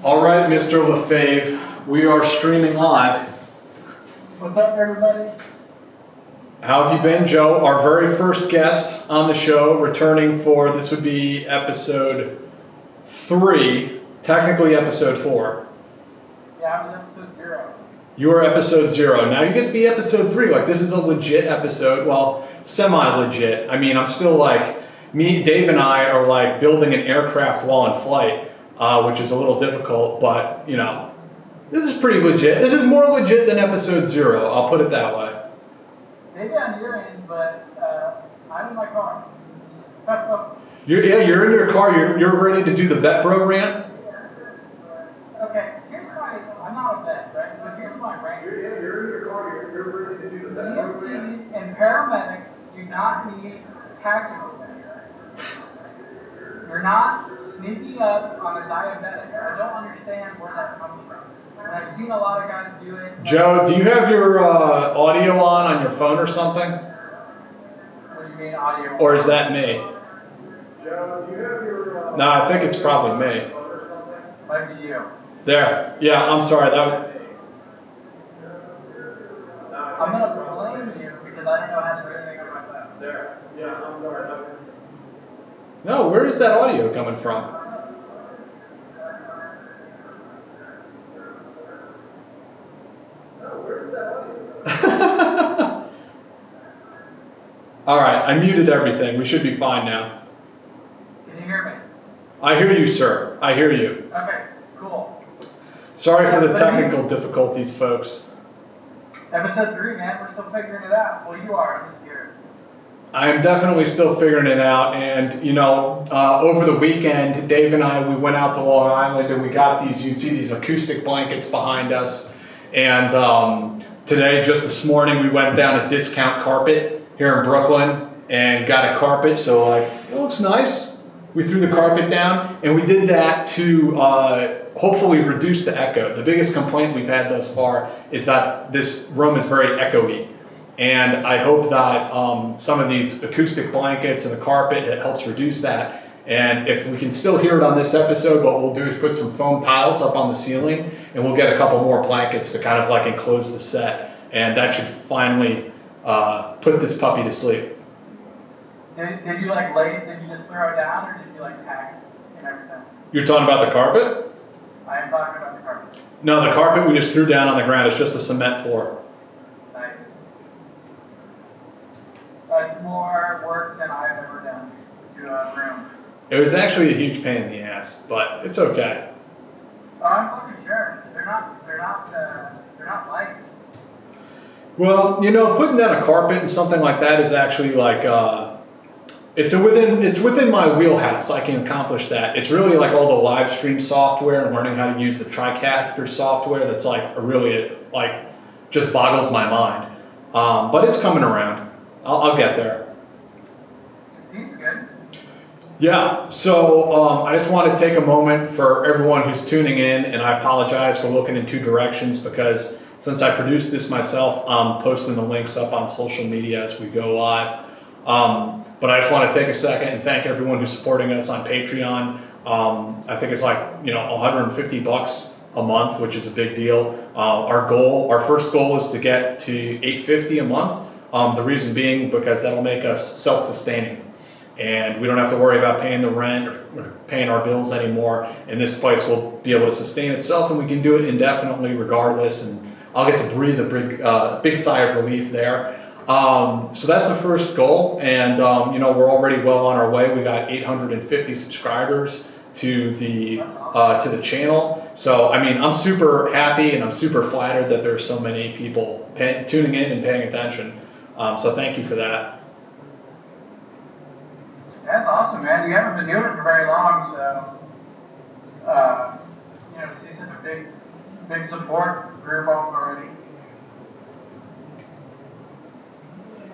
All right, Mr. LaFave, we are streaming live. What's up, everybody? How have you been, Joe? Our very first guest on the show, returning for, this would be episode 3, technically episode 4. Yeah, I was episode 0. You were episode 0. Now you get to be episode 3. Like, this is a legit episode. Well, semi-legit. I mean, I'm still like, Dave and I are like building an aircraft while in flight, which is a little difficult, but, you know, this is pretty legit. This is more legit than episode 0. I'll put it that way. Maybe on your end, but I'm in my car. You're in your car. You're ready to do the vet bro rant? Okay, here's my, I'm not a vet, right? But here's my rant. You're in your car. You're ready to do the vet bro rant. EMTs and paramedics do not need tactical. You're not sneaking up on a diabetic. I don't understand where that comes from. And I've seen a lot of guys do it. Joe, do you have your audio on your phone or something? What do you mean audio? Or is that me? Joe, do you have your... No, I think it's probably me. Might be you. There. Yeah, I'm sorry. I'm going to blame you because I don't know how to do anything on my phone. There. Yeah, I'm sorry. No, where is that audio coming from? All right, I muted everything. We should be fine now. Can you hear me? I hear you, sir. I hear you. Okay, cool. Sorry for the technical difficulties, folks. Episode 3, man. We're still figuring it out. Well, you are. I'm just scared. I am definitely still figuring it out. And, you know, over the weekend, Dave and I, we went out to Long Island and we got these, you can see these acoustic blankets behind us. And today, just this morning, we went down to Discount Carpet here in Brooklyn and got a carpet. So, like, it looks nice. We threw the carpet down and we did that to hopefully reduce the echo. The biggest complaint we've had thus far is that this room is very echoey. And I hope that some of these acoustic blankets and the carpet, it helps reduce that. And if we can still hear it on this episode, what we'll do is put some foam tiles up on the ceiling and we'll get a couple more blankets to kind of like enclose the set. And that should finally put this puppy to sleep. Did you like did you just throw it down or did you like tack it and everything? You're talking about the carpet? I am talking about the carpet. No, the carpet we just threw down on the ground. It's just a cement floor. Nice. It's more work than I've ever done to a room. It was actually a huge pain in the ass, but it's okay. Oh, I'm fucking sure. They're not light. Well, you know, putting down a carpet and something like that is actually like it's within my wheelhouse. I can accomplish that. It's really like all the live stream software and learning how to use the TriCaster software. That's like really like just boggles my mind. But it's coming around. I'll get there. It seems good. Yeah, so I just want to take a moment for everyone who's tuning in, and I apologize for looking in two directions because since I produced this myself, I'm posting the links up on social media as we go live. But I just want to take a second and thank everyone who's supporting us on Patreon. I think it's like, you know, $150 a month, which is a big deal. Our first goal is to get to $850 a month. The reason being because that'll make us self-sustaining. And we don't have to worry about paying the rent or paying our bills anymore. And this place will be able to sustain itself and we can do it indefinitely regardless. And I'll get to breathe a big sigh of relief there. So that's the first goal. And, you know, we're already well on our way. We got 850 subscribers to the channel. So, I mean, I'm super happy and I'm super flattered that there's so many people tuning in and paying attention. So thank you for that. That's awesome, man. You haven't been doing it for very long, so you know, to see such a big support group already.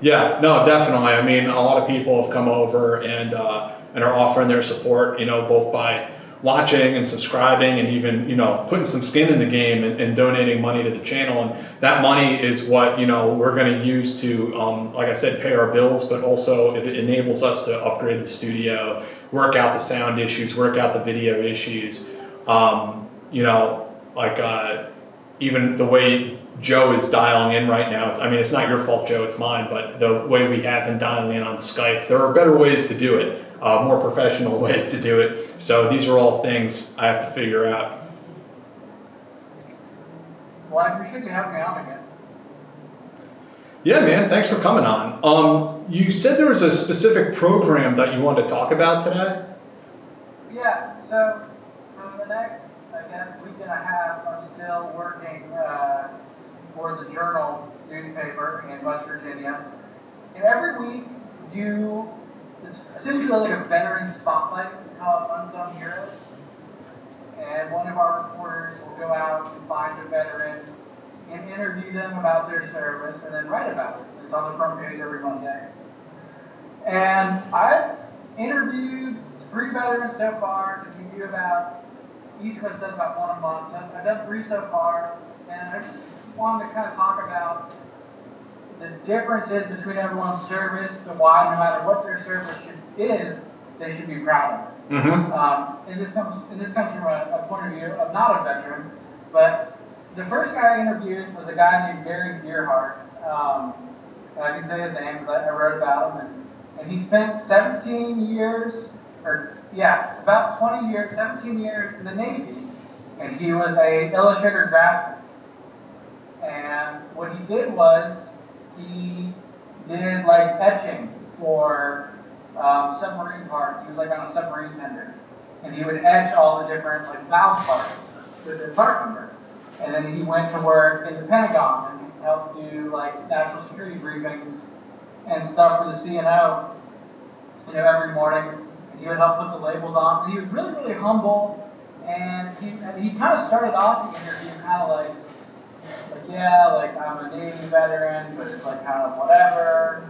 Yeah, no, definitely. I mean, a lot of people have come over and are offering their support, you know, both by watching and subscribing and even, you know, putting some skin in the game and donating money to the channel. And that money is what, you know, we're going to use to, like I said, pay our bills, but also it enables us to upgrade the studio, work out the sound issues, work out the video issues. you know, like even the way Joe is dialing in right now, I mean, it's not your fault, Joe, it's mine, but the way we have him dialing in on Skype, there are better ways to do it, more professional ways to do it. So these are all things I have to figure out. Well, I appreciate you having me on again. Yeah, man, thanks for coming on. You said there was a specific program that you wanted to talk about today? Yeah, so for the next, I guess, week and a half, I'm still working for the Journal newspaper in West Virginia. And every week, it's essentially like a veteran spotlight, we call it Unsung Heroes. And one of our reporters will go out and find a veteran and interview them about their service and then write about it. It's on the front page every Monday. And I've interviewed 3 veterans so far. To give you about, each of us does about 1 a month. So I've done 3 so far, and I just wanted to kind of talk about the differences between everyone's service and why, no matter what their service is, they should be proud of it. Mm-hmm. And this comes from a point of view of not a veteran, but the first guy I interviewed was a guy named Gary Gearhart. I can say his name because I wrote about him, and he spent 17 years, about 20 years, 17 years in the Navy, and he was a illustrator draftsman. And what he did was he did like etching for submarine parts. He was like on a submarine tender, and he would etch all the different like valve parts with the part number. And then he went to work in the Pentagon and helped do like national security briefings and stuff for the CNO, every morning. And he would help put the labels on. And he was really, really humble. And he kind of started off the interview kind of like yeah, like I'm a Navy veteran, but it's like kind of whatever.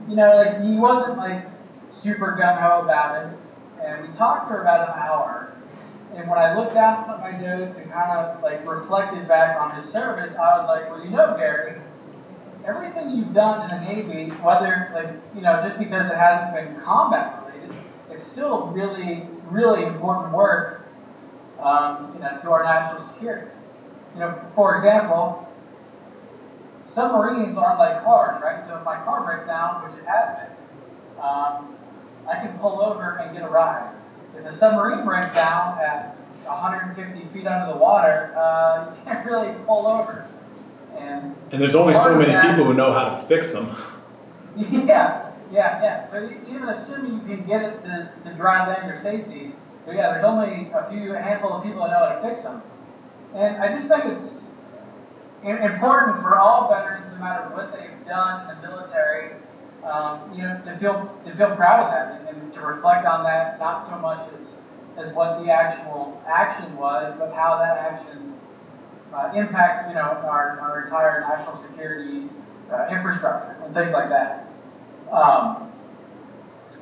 Like he wasn't like super gung-ho about it. And we talked for about an hour. And when I looked down at my notes and kind of like reflected back on his service, I was like, well, Gary, everything you've done in the Navy, whether just because it hasn't been combat related, it's still really, really important work, to our national security. For example, submarines aren't like cars, right? So if my car breaks down, which it has been, I can pull over and get a ride. If the submarine breaks down at 150 feet under the water, you can't really pull over. And there's only so many people who know how to fix them. Yeah. So even assuming you can get it to dry land or safety, there's only a handful of people that know how to fix them. And I just think it's important for all veterans, no matter what they've done in the military, to feel proud of that and to reflect on that, not so much as what the actual action was, but how that action impacts, our entire national security infrastructure and things like that.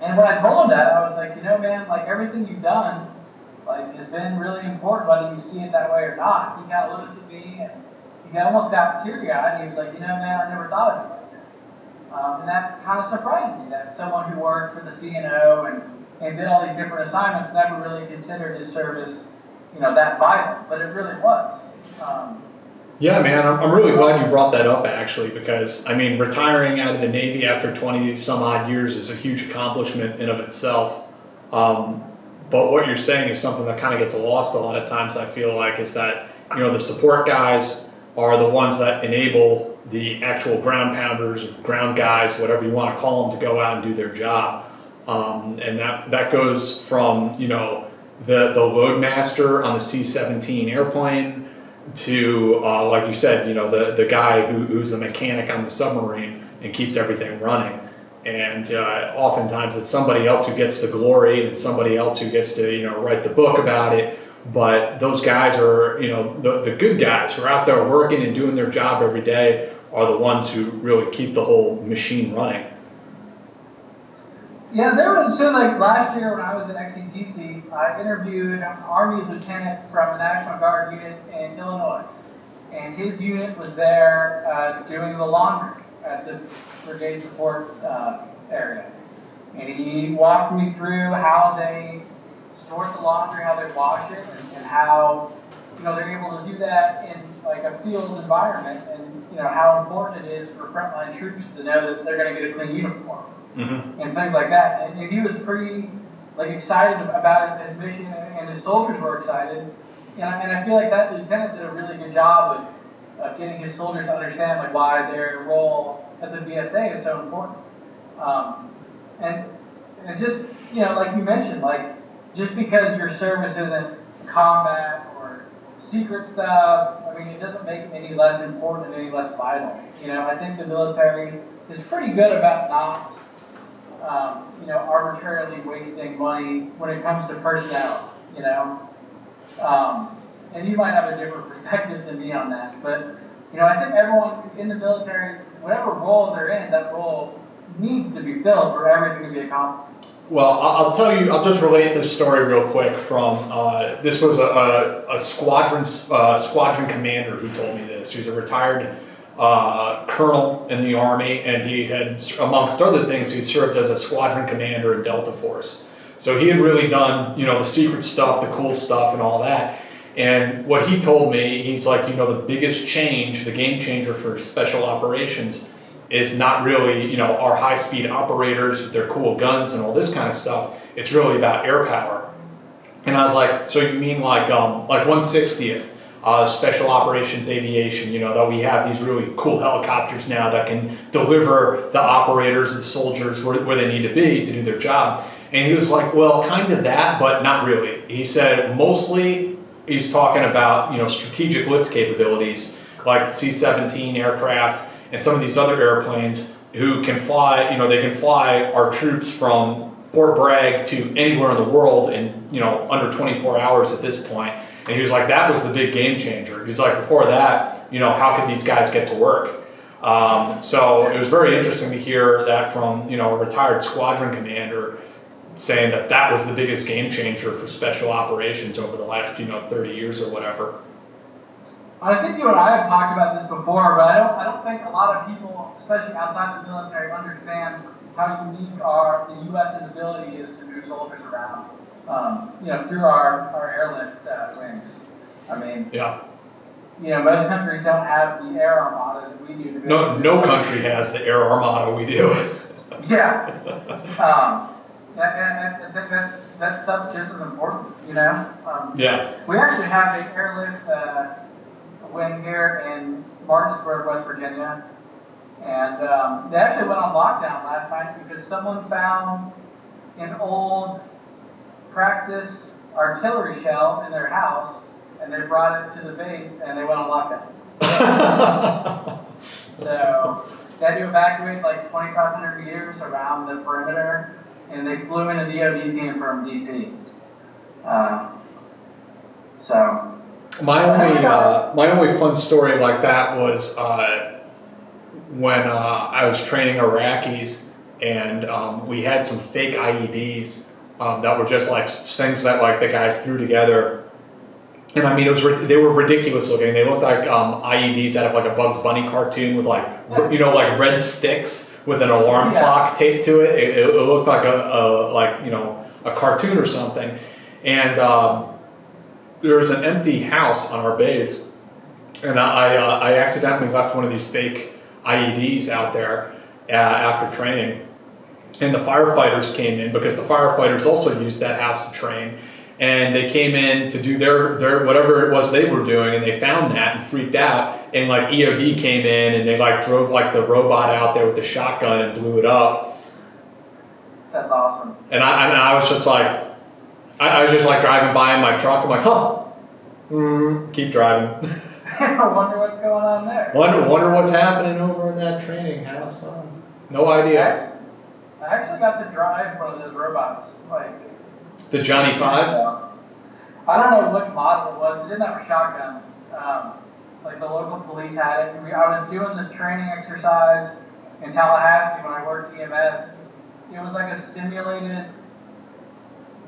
And when I told him that, I was like, man, like everything you've done, like has been really important, whether you see it that way or not. He kind of looked at me and he almost got teary-eyed. And he was like, man, I never thought of it like that. And that kind of surprised me that someone who worked for the CNO and did all these different assignments never really considered his service, that vital, but it really was. Yeah, man, I'm really glad you brought that up, actually, because, I mean, retiring out of the Navy after 20 some odd years is a huge accomplishment in of itself. But what you're saying is something that kind of gets lost a lot of times, I feel like, is that, the support guys are the ones that enable the actual ground pounders, ground guys, whatever you want to call them, to go out and do their job. And that goes from, the loadmaster on the C-17 airplane to, like you said, the guy who's the mechanic on the submarine and keeps everything running. And oftentimes it's somebody else who gets the glory and it's somebody else who gets to, write the book about it. But those guys are, the good guys who are out there working and doing their job every day are the ones who really keep the whole machine running. Yeah, there was, like last year when I was at XCTC, I interviewed an Army lieutenant from the National Guard unit in Illinois. And his unit was there doing the laundry at the brigade support area. And he walked me through how they sort the laundry, how they wash it, and how, they're able to do that in like a field environment, and how important it is for frontline troops to know that they're going to get a clean uniform and things like that. And he was pretty excited about his mission, and his soldiers were excited. And I feel like that lieutenant did a really good job of getting his soldiers to understand why their role at the VSA is so important. And just like you mentioned, just because your service isn't combat or secret stuff, I mean, it doesn't make it any less important and any less vital. I think the military is pretty good about not arbitrarily wasting money when it comes to personnel. And you might have a different perspective than me on that, but I think everyone in the military, whatever role they're in, that role needs to be filled for everything to be accomplished. Well, I'll tell you, I'll just relate this story real quick from, this was a squadron commander who told me this. He was a retired colonel in the Army, and he had, amongst other things, he served as a squadron commander in Delta Force. So he had really done, the secret stuff, the cool stuff, and all that. And what he told me, he's like, the biggest change, the game changer for special operations is not really, our high-speed operators with their cool guns and all this kind of stuff. It's really about air power. And I was like, so you mean like 160th, Special Operations Aviation, that we have these really cool helicopters now that can deliver the operators and soldiers where they need to be to do their job. And he was like, well, kind of that, but not really. He said mostly he's talking about, strategic lift capabilities like C-17 aircraft and some of these other airplanes who can fly, they can fly our troops from Fort Bragg to anywhere in the world in, under 24 hours at this point. And he was like, that was the big game changer. He's like, before that, how could these guys get to work? So it was very interesting to hear that from, a retired squadron commander saying that was the biggest game changer for special operations over the last, 30 years or whatever. I think you and I have talked about this before, but I don't think a lot of people, especially outside the military, understand how unique the U.S.'s ability is to move soldiers around, through our airlift wings. I mean, yeah. Most countries don't have the air armada that we do. No country has the air armada we do. Yeah. And that stuff's just as important, Yeah. We actually have the airlift wing here in Martinsburg, West Virginia, and they actually went on lockdown last night because someone found an old practice artillery shell in their house, and they brought it to the base, and they went on lockdown. So they had to evacuate 2,500 meters around the perimeter, and they flew in a DoD team from DC. My only fun story like that was when I was training Iraqis, and we had some fake IEDs that were just things that the guys threw together. And I mean, they were ridiculous looking. They looked like IEDs out of a Bugs Bunny cartoon with red sticks with an alarm clock taped to it. It looked like a cartoon or something. And there was an empty house on our base, and I accidentally left one of these fake IEDs out there after training. And the firefighters came in because the firefighters also used that house to train. And they came in to do their whatever it was they were doing, and they found that and freaked out. And EOD came in, and they drove the robot out there with the shotgun and blew it up. That's awesome. And I was just I was just driving by in my truck. I'm like, keep driving. I wonder what's going on there. Wonder what's happening over in that training house. No idea. I actually got to drive one of those robots, the Johnny 5? I don't know which model it was. It didn't have a shotgun. The local police had it. I was doing this training exercise in Tallahassee when I worked EMS. It was a simulated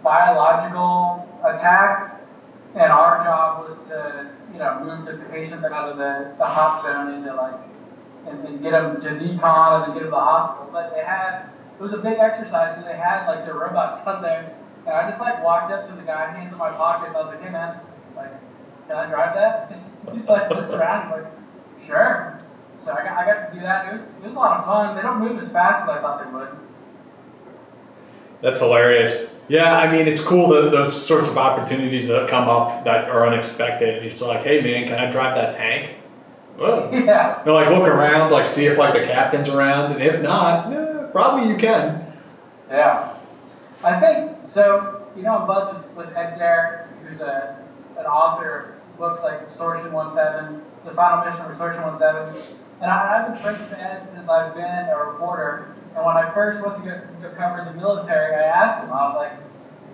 biological attack, and our job was to, move the patients out of the hot zone into and get them to decon and then get them to the hospital. But it was a big exercise, so they had their robots out there And I just like walked up to the guy, hands in my pockets. I was like, hey man, like, can I drive that? He's like, looks around. He's like, sure. So I got to do that. It was a lot of fun. They don't move as fast as I thought they would. That's hilarious. Yeah, I mean, it's cool that those sorts of opportunities that come up that are unexpected. It's like, hey man, can I drive that tank? Well, Yeah. they'll like look around, like see if like the captain's around, and if not, probably you can. Yeah. I think, so, I'm buzzed with Ed Garrett, who's an author of books like Restoration 1.7, The Final Mission of Restoration 1.7. And I've been friends with Ed since I've been a reporter. And when I first went to go cover the military, I asked him, I was like,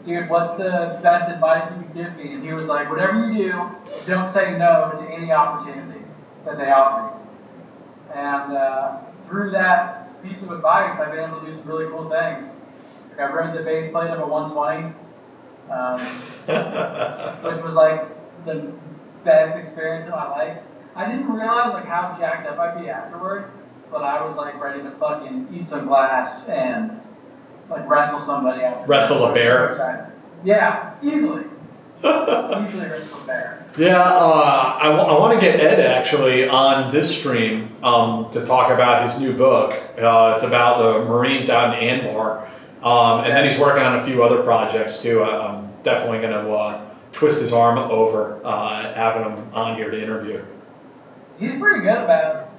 dude, what's the best advice you could give me? And he was like, whatever you do, don't say no to any opportunity that they offer you. And through that piece of advice, I've been able to do some really cool things. Like I rode the base plate of a 120, which was like the best experience of my life. I didn't realize like how jacked up I'd be afterwards, but I was like ready to fucking eat some glass and like wrestle somebody after. Wrestle a bear? So yeah, easily. Easily wrestle a bear. Yeah, I want to get Ed actually on this stream to talk about his new book. It's about the Marines out in Anbar. And then he's working on a few other projects too. I'm definitely going to twist his arm over having him on here to interview. He's pretty good about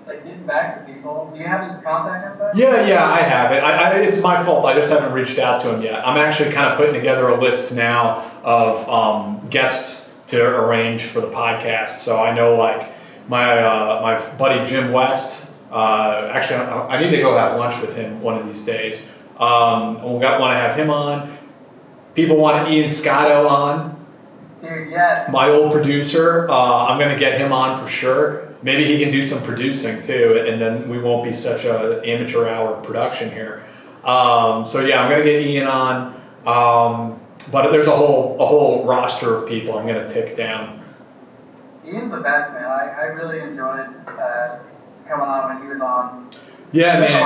like getting back to people. Do you have his contact info? Yeah, I have it. It's my fault. I just haven't reached out to him yet. I'm actually kind of putting together a list now of guests to arrange for the podcast. So I know like my buddy Jim West. Actually, I need to go have lunch with him one of these days. We want to have him on. People want Ian Scotto on. Dude, yes. My old producer. I'm going to get him on for sure. Maybe he can do some producing too, and then we won't be such a amateur hour production here. So yeah, I'm going to get Ian on. But there's a whole roster of people I'm going to tick down. Ian's the best, man. I really enjoyed coming on when he was on. Yeah, man.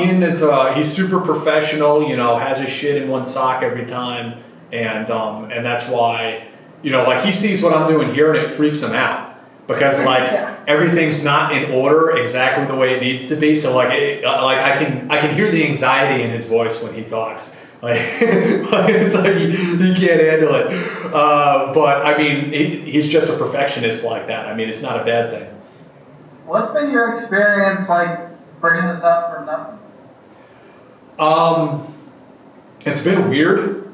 Ian is he's super professional. Has his shit in one sock every time, and that's why like he sees what I'm doing here and it freaks him out because like everything's not in order exactly the way it needs to be. So like I can hear the anxiety in his voice when he talks. Like it's like he can't handle it. But I mean he's just a perfectionist like that. I mean it's not a bad thing. What's been your experience like bringing this up from nothing? It's been weird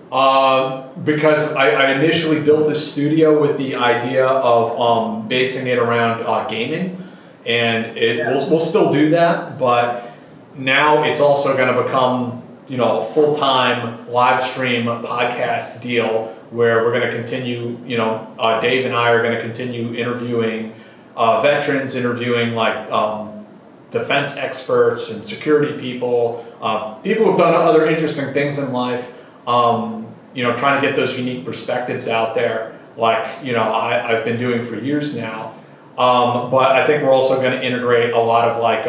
because I initially built this studio with the idea of basing it around gaming, and we'll still do that, but now it's also going to become a full-time live stream podcast deal where we're going to continue. Dave and I are going to continue interviewing veterans, interviewing like defense experts and security people, people who've done other interesting things in life, trying to get those unique perspectives out there like, I've been doing for years now. But I think we're also going to integrate a lot of like,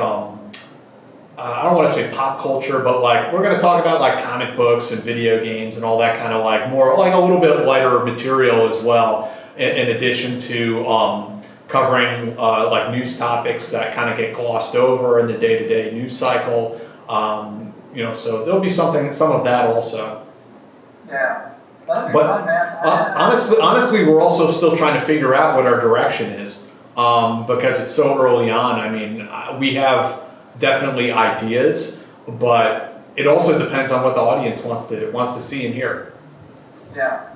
I don't want to say pop culture, but like we're going to talk about like comic books and video games and all that kind of like more like a little bit lighter material as well, in addition to covering like news topics that kind of get glossed over in the day-to-day news cycle. So there'll be some of that also. Yeah. That'll be But fun, man. honestly, we're also still trying to figure out what our direction is because it's so early on. I mean, we have definitely ideas, but it also depends on what the audience wants to see and hear. Yeah.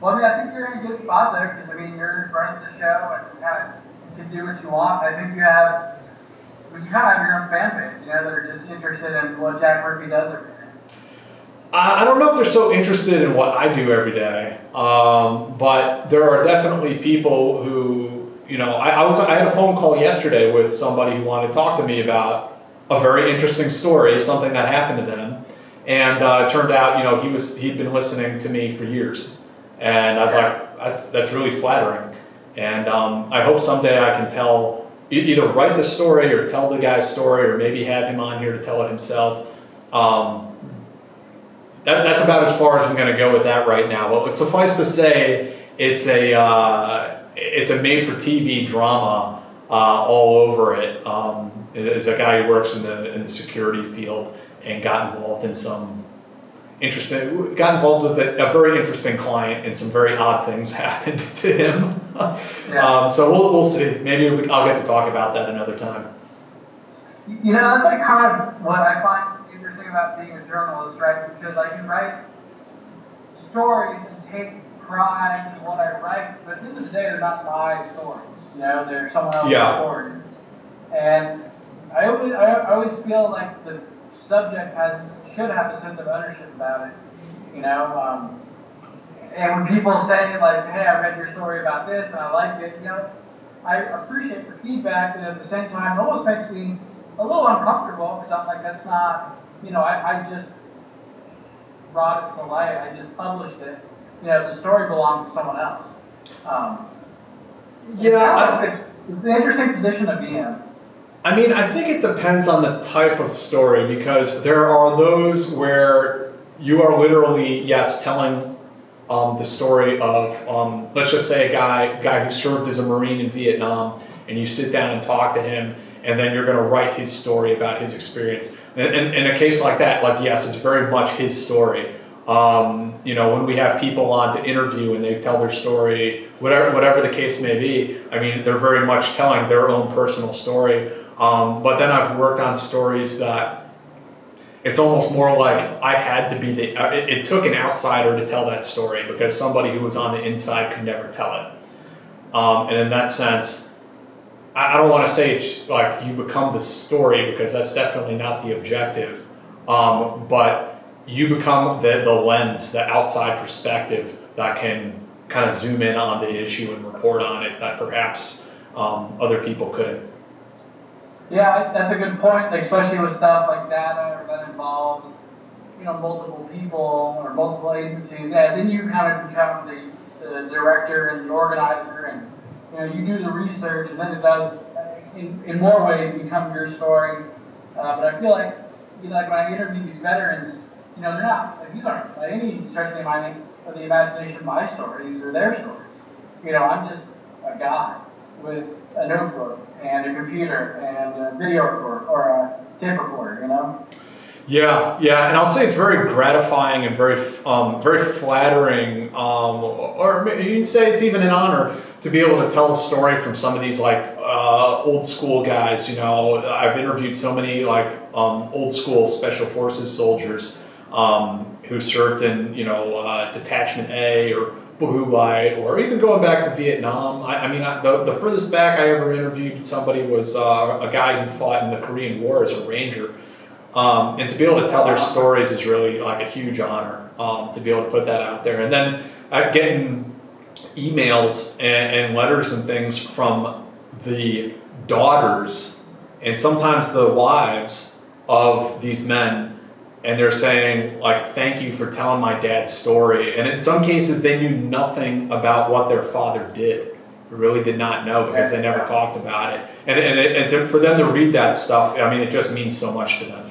Well, I mean, I think you're in a good spot there because, I mean, you're running the show and you can do what you want. I think you kind of have your own fan base, that are just interested in what Jack Murphy does every day. I don't know if they're so interested in what I do every day, but there are definitely people who, I had a phone call yesterday with somebody who wanted to talk to me about a very interesting story, something that happened to them, and it turned out, he'd been listening to me for years. And I was like, that's really flattering. And I hope someday I can either write the story or tell the guy's story or maybe have him on here to tell it himself. that's about as far as I'm going to go with that right now. But suffice to say, it's a made-for-TV drama all over it. There's a guy who works in the security field and got involved with a very interesting client, and some very odd things happened to him. Yeah. So we'll see. Maybe I'll get to talk about that another time. That's like kind of what I find interesting about being a journalist, right? Because I can write stories and take pride in what I write, but at the end of the day, they're not my stories. They're someone else's stories. And I always feel like the subject should have a sense of ownership about it. And when people say like, "Hey, I read your story about this and I liked it," I appreciate the feedback, but at the same time, it almost makes me a little uncomfortable because I'm like, that's not, I just brought it to light. I just published it. The story belongs to someone else. It's an interesting position to be in. I mean, I think it depends on the type of story, because there are those where you are literally, yes, telling the story of, let's just say a guy who served as a Marine in Vietnam, and you sit down and talk to him, and then you're going to write his story about his experience. And in a case like that, like, yes, it's very much his story. When we have people on to interview and they tell their story, whatever the case may be, I mean, they're very much telling their own personal story. But then I've worked on stories that it's almost more like I had to be it took an outsider to tell that story, because somebody who was on the inside could never tell it. And in that sense, I don't want to say it's like you become the story, because that's definitely not the objective. But you become the lens, the outside perspective that can kind of zoom in on the issue and report on it that perhaps other people couldn't. Yeah, that's a good point, especially with stuff like data that involves, multiple people or multiple agencies. Yeah, then you kind of become the director and the organizer, and you do the research, and then it does, in more ways, become your story. But I feel like, like when I interview these veterans, they're not, these aren't by any stretch of the imagination my stories or their stories. I'm just a guy with a notebook and a computer and a video recorder or a tape recorder, Yeah, and I'll say it's very gratifying and very flattering, or you can say it's even an honor to be able to tell a story from some of these old school guys. I've interviewed so many old school special forces soldiers who served in Detachment A or Blue Light, or even going back to Vietnam. The furthest back I ever interviewed somebody was a guy who fought in the Korean War as a ranger. And to be able to tell their stories is really like a huge honor, to be able to put that out there. And then getting emails and letters and things from the daughters and sometimes the wives of these men, and they're saying, thank you for telling my dad's story. And in some cases, they knew nothing about what their father did. They really did not know, because they never talked about it. And for them to read that stuff, it just means so much to them.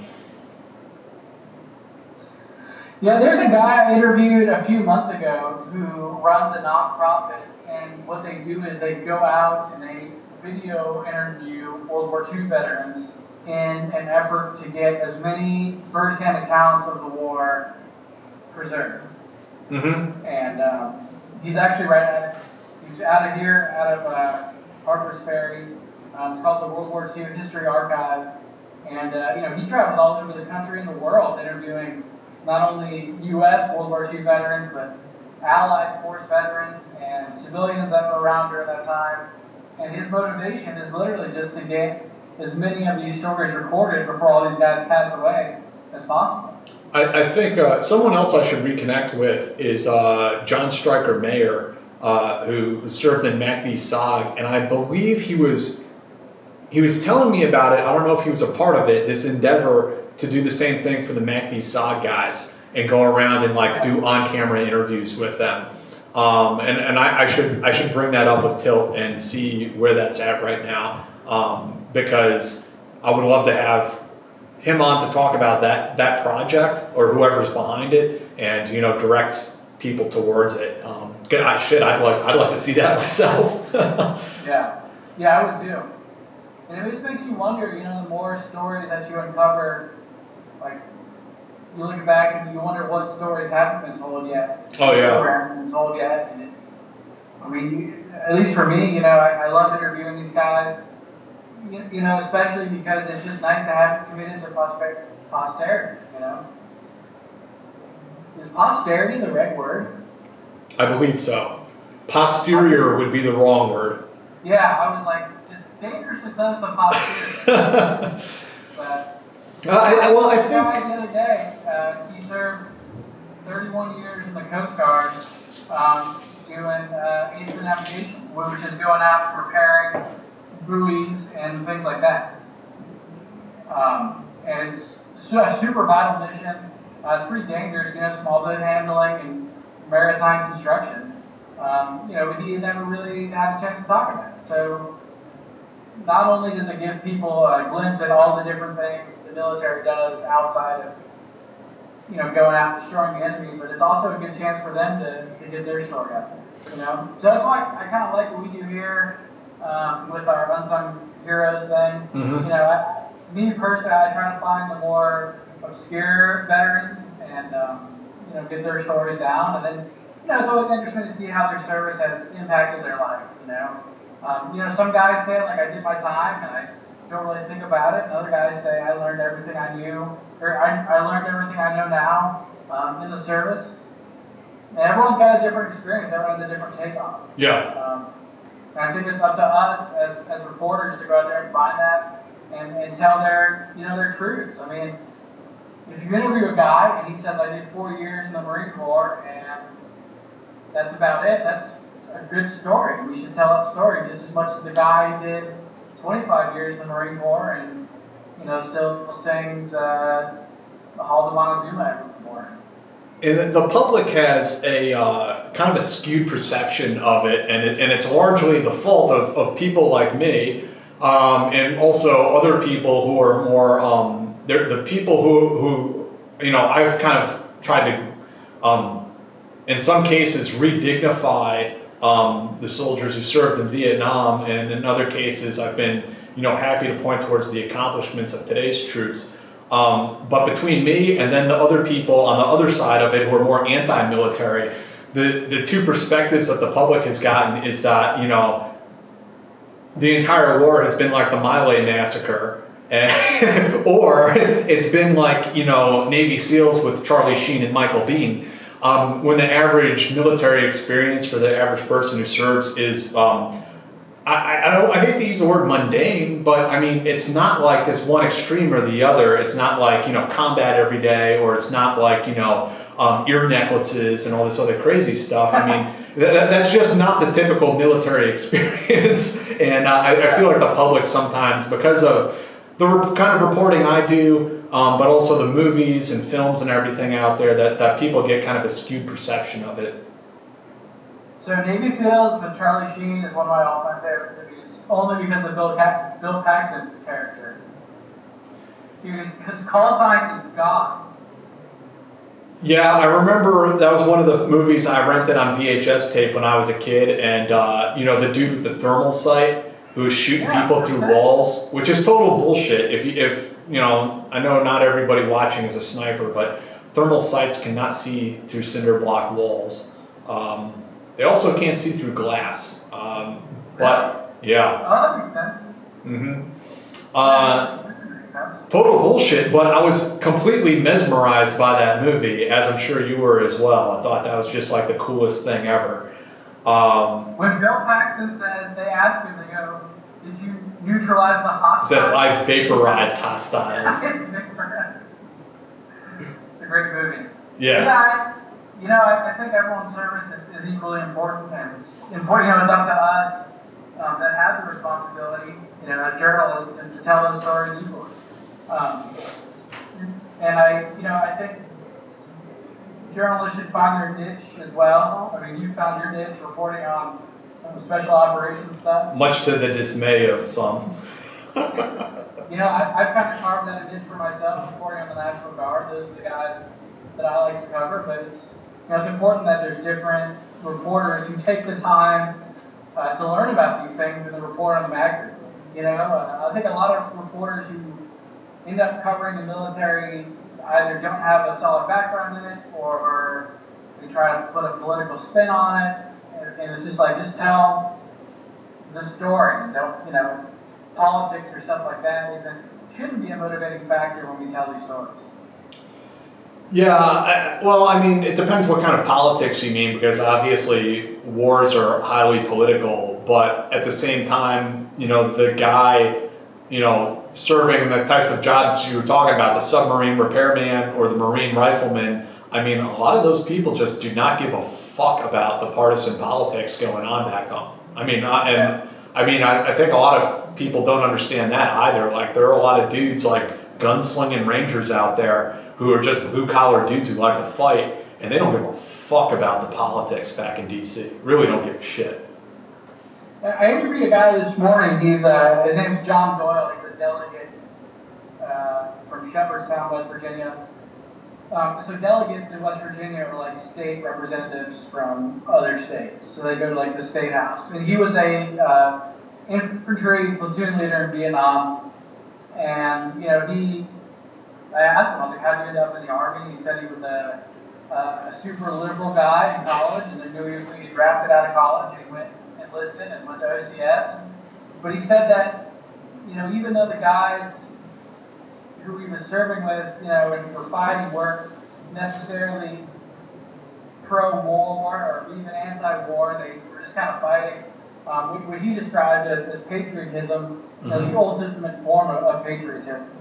Yeah, there's a guy I interviewed a few months ago who runs a nonprofit, and what they do is they go out and they video interview World War II veterans in an effort to get as many firsthand accounts of the war preserved. Mm-hmm. And he's actually he's out of Harper's Ferry. It's called the World War II History Archive. And, he travels all over the country and the world interviewing not only U.S. World War II veterans, but Allied force veterans and civilians that were around during that time. And his motivation is literally just to get as many of these stories recorded before all these guys pass away as possible. I think someone else I should reconnect with is John Stryker Mayer, who served in MACV-SOG, and I believe he was telling me about it. I don't know if he was a part of it, this endeavor to do the same thing for the MACV-SOG guys and go around and do on-camera interviews with them. And I should bring that up with Tilt and see where that's at right now, because I would love to have him on to talk about that project or whoever's behind it, and direct people towards it. I'd like to see that myself. Yeah, yeah, I would too. And it just makes you wonder, the more stories that you uncover, like you look back and you wonder what stories haven't been told yet. Oh yeah. Stories haven't been told yet. And I mean, at least for me, I love interviewing these guys. Especially because it's just nice to have it committed to posterity. Is posterity the right word? I believe so. Posterior would be the wrong word. Yeah, I was like, it's dangerously close to posterior. But I think the other day, he served 31 years in the Coast Guard, doing aids and navigation, which is going out and repairing buoys and things like that. And it's a super vital mission. It's pretty dangerous, small boat handling and maritime construction. We never really had a chance to talk about it. So not only does it give people a glimpse at all the different things the military does outside of, going out and destroying the enemy, but it's also a good chance for them to get their story out there. So that's why I kind of like what we do here with our unsung heroes thing. Mm-hmm. Me personally, I try to find the more obscure veterans and get their stories down, and then it's always interesting to see how their service has impacted their life. Some guys say like I did my time and I don't really think about it, and other guys say I learned everything I knew, or I learned everything I know now in the service. And everyone's got a different experience. Everyone has a different take on it. Yeah. And I think it's up to us as reporters to go out there and find that and tell their truths. I mean, if you interview a guy and he says, I did 4 years in the Marine Corps and that's about it, that's a good story. We should tell that story just as much as the guy who did 25 years in the Marine Corps and, still sings the Halls of Montezuma every morning. And the public has a kind of a skewed perception of it, and it's largely the fault of people like me, and also other people who are more, they're the people who I've kind of tried to, in some cases, re-dignify the soldiers who served in Vietnam, and in other cases, I've been happy to point towards the accomplishments of today's troops. But between me and then the other people on the other side of it who are more anti-military, the two perspectives that the public has gotten is that, the entire war has been like the My Lai massacre, or it's been like, Navy SEALs with Charlie Sheen and Michael Biehn, when the average military experience for the average person who serves is, I hate to use the word mundane, but I mean, it's not like this one extreme or the other. It's not like, combat every day, or it's not like, ear necklaces and all this other crazy stuff. I mean, that's just not the typical military experience. And I feel like the public sometimes, because of the kind of reporting I do, but also the movies and films and everything out there, that people get kind of a skewed perception of it. So Navy SEALs with Charlie Sheen is one of my all-time favorite movies, only because of Bill Paxton's character. His call sign is God. Yeah, I remember that was one of the movies I rented on VHS tape when I was a kid, and the dude with the thermal sight who was shooting people through walls, which is total bullshit. If I know not everybody watching is a sniper, but thermal sights cannot see through cinder block walls. They also can't see through glass. But yeah. Oh, that makes sense. Mm-hmm. That makes sense. Total bullshit, but I was completely mesmerized by that movie, as I'm sure you were as well. I thought that was just like the coolest thing ever. When Bill Paxton says, they ask him, they go, did you neutralize the hostiles? He said, I vaporized hostiles. It's a great movie. Yeah. I think everyone's service is equally important, and it's important. It's up to us that have the responsibility, as journalists, to tell those stories equally. And I think journalists should find their niche as well. I mean, you found your niche reporting on special operations stuff. Much to the dismay of some. Yeah, I've kind of carved out a niche for myself, reporting on the National Guard. Those are the guys that I like to cover, but it's important that there's different reporters who take the time to learn about these things and then report on them accurately. I think a lot of reporters who end up covering the military either don't have a solid background in it or they try to put a political spin on it, and it's just tell the story. Politics or stuff like that shouldn't be a motivating factor when we tell these stories. Yeah, it depends what kind of politics you mean, because obviously wars are highly political, but at the same time, the guy, serving in the types of jobs you were talking about, the submarine repairman or the Marine rifleman, a lot of those people just do not give a fuck about the partisan politics going on back home. I think a lot of people don't understand that either. Like, there are a lot of dudes like gunslinging rangers out there who are just blue collar dudes who like to fight, and they don't give a fuck about the politics back in DC. Really don't give a shit. I interviewed a guy this morning. His name's John Doyle. He's a delegate from Shepherdstown, West Virginia. So delegates in West Virginia are like state representatives from other states. So they go to like the state house. And he was a infantry platoon leader in Vietnam. And I asked him, I was like, how'd you end up in the Army? He said he was a super liberal guy in college, and then knew he was going to get drafted out of college, and he went and enlisted and went to OCS. But he said that, even though the guys who he was serving with, and were fighting weren't necessarily pro-war or even anti-war, they were just kind of fighting what he described as patriotism, the ultimate form of patriotism.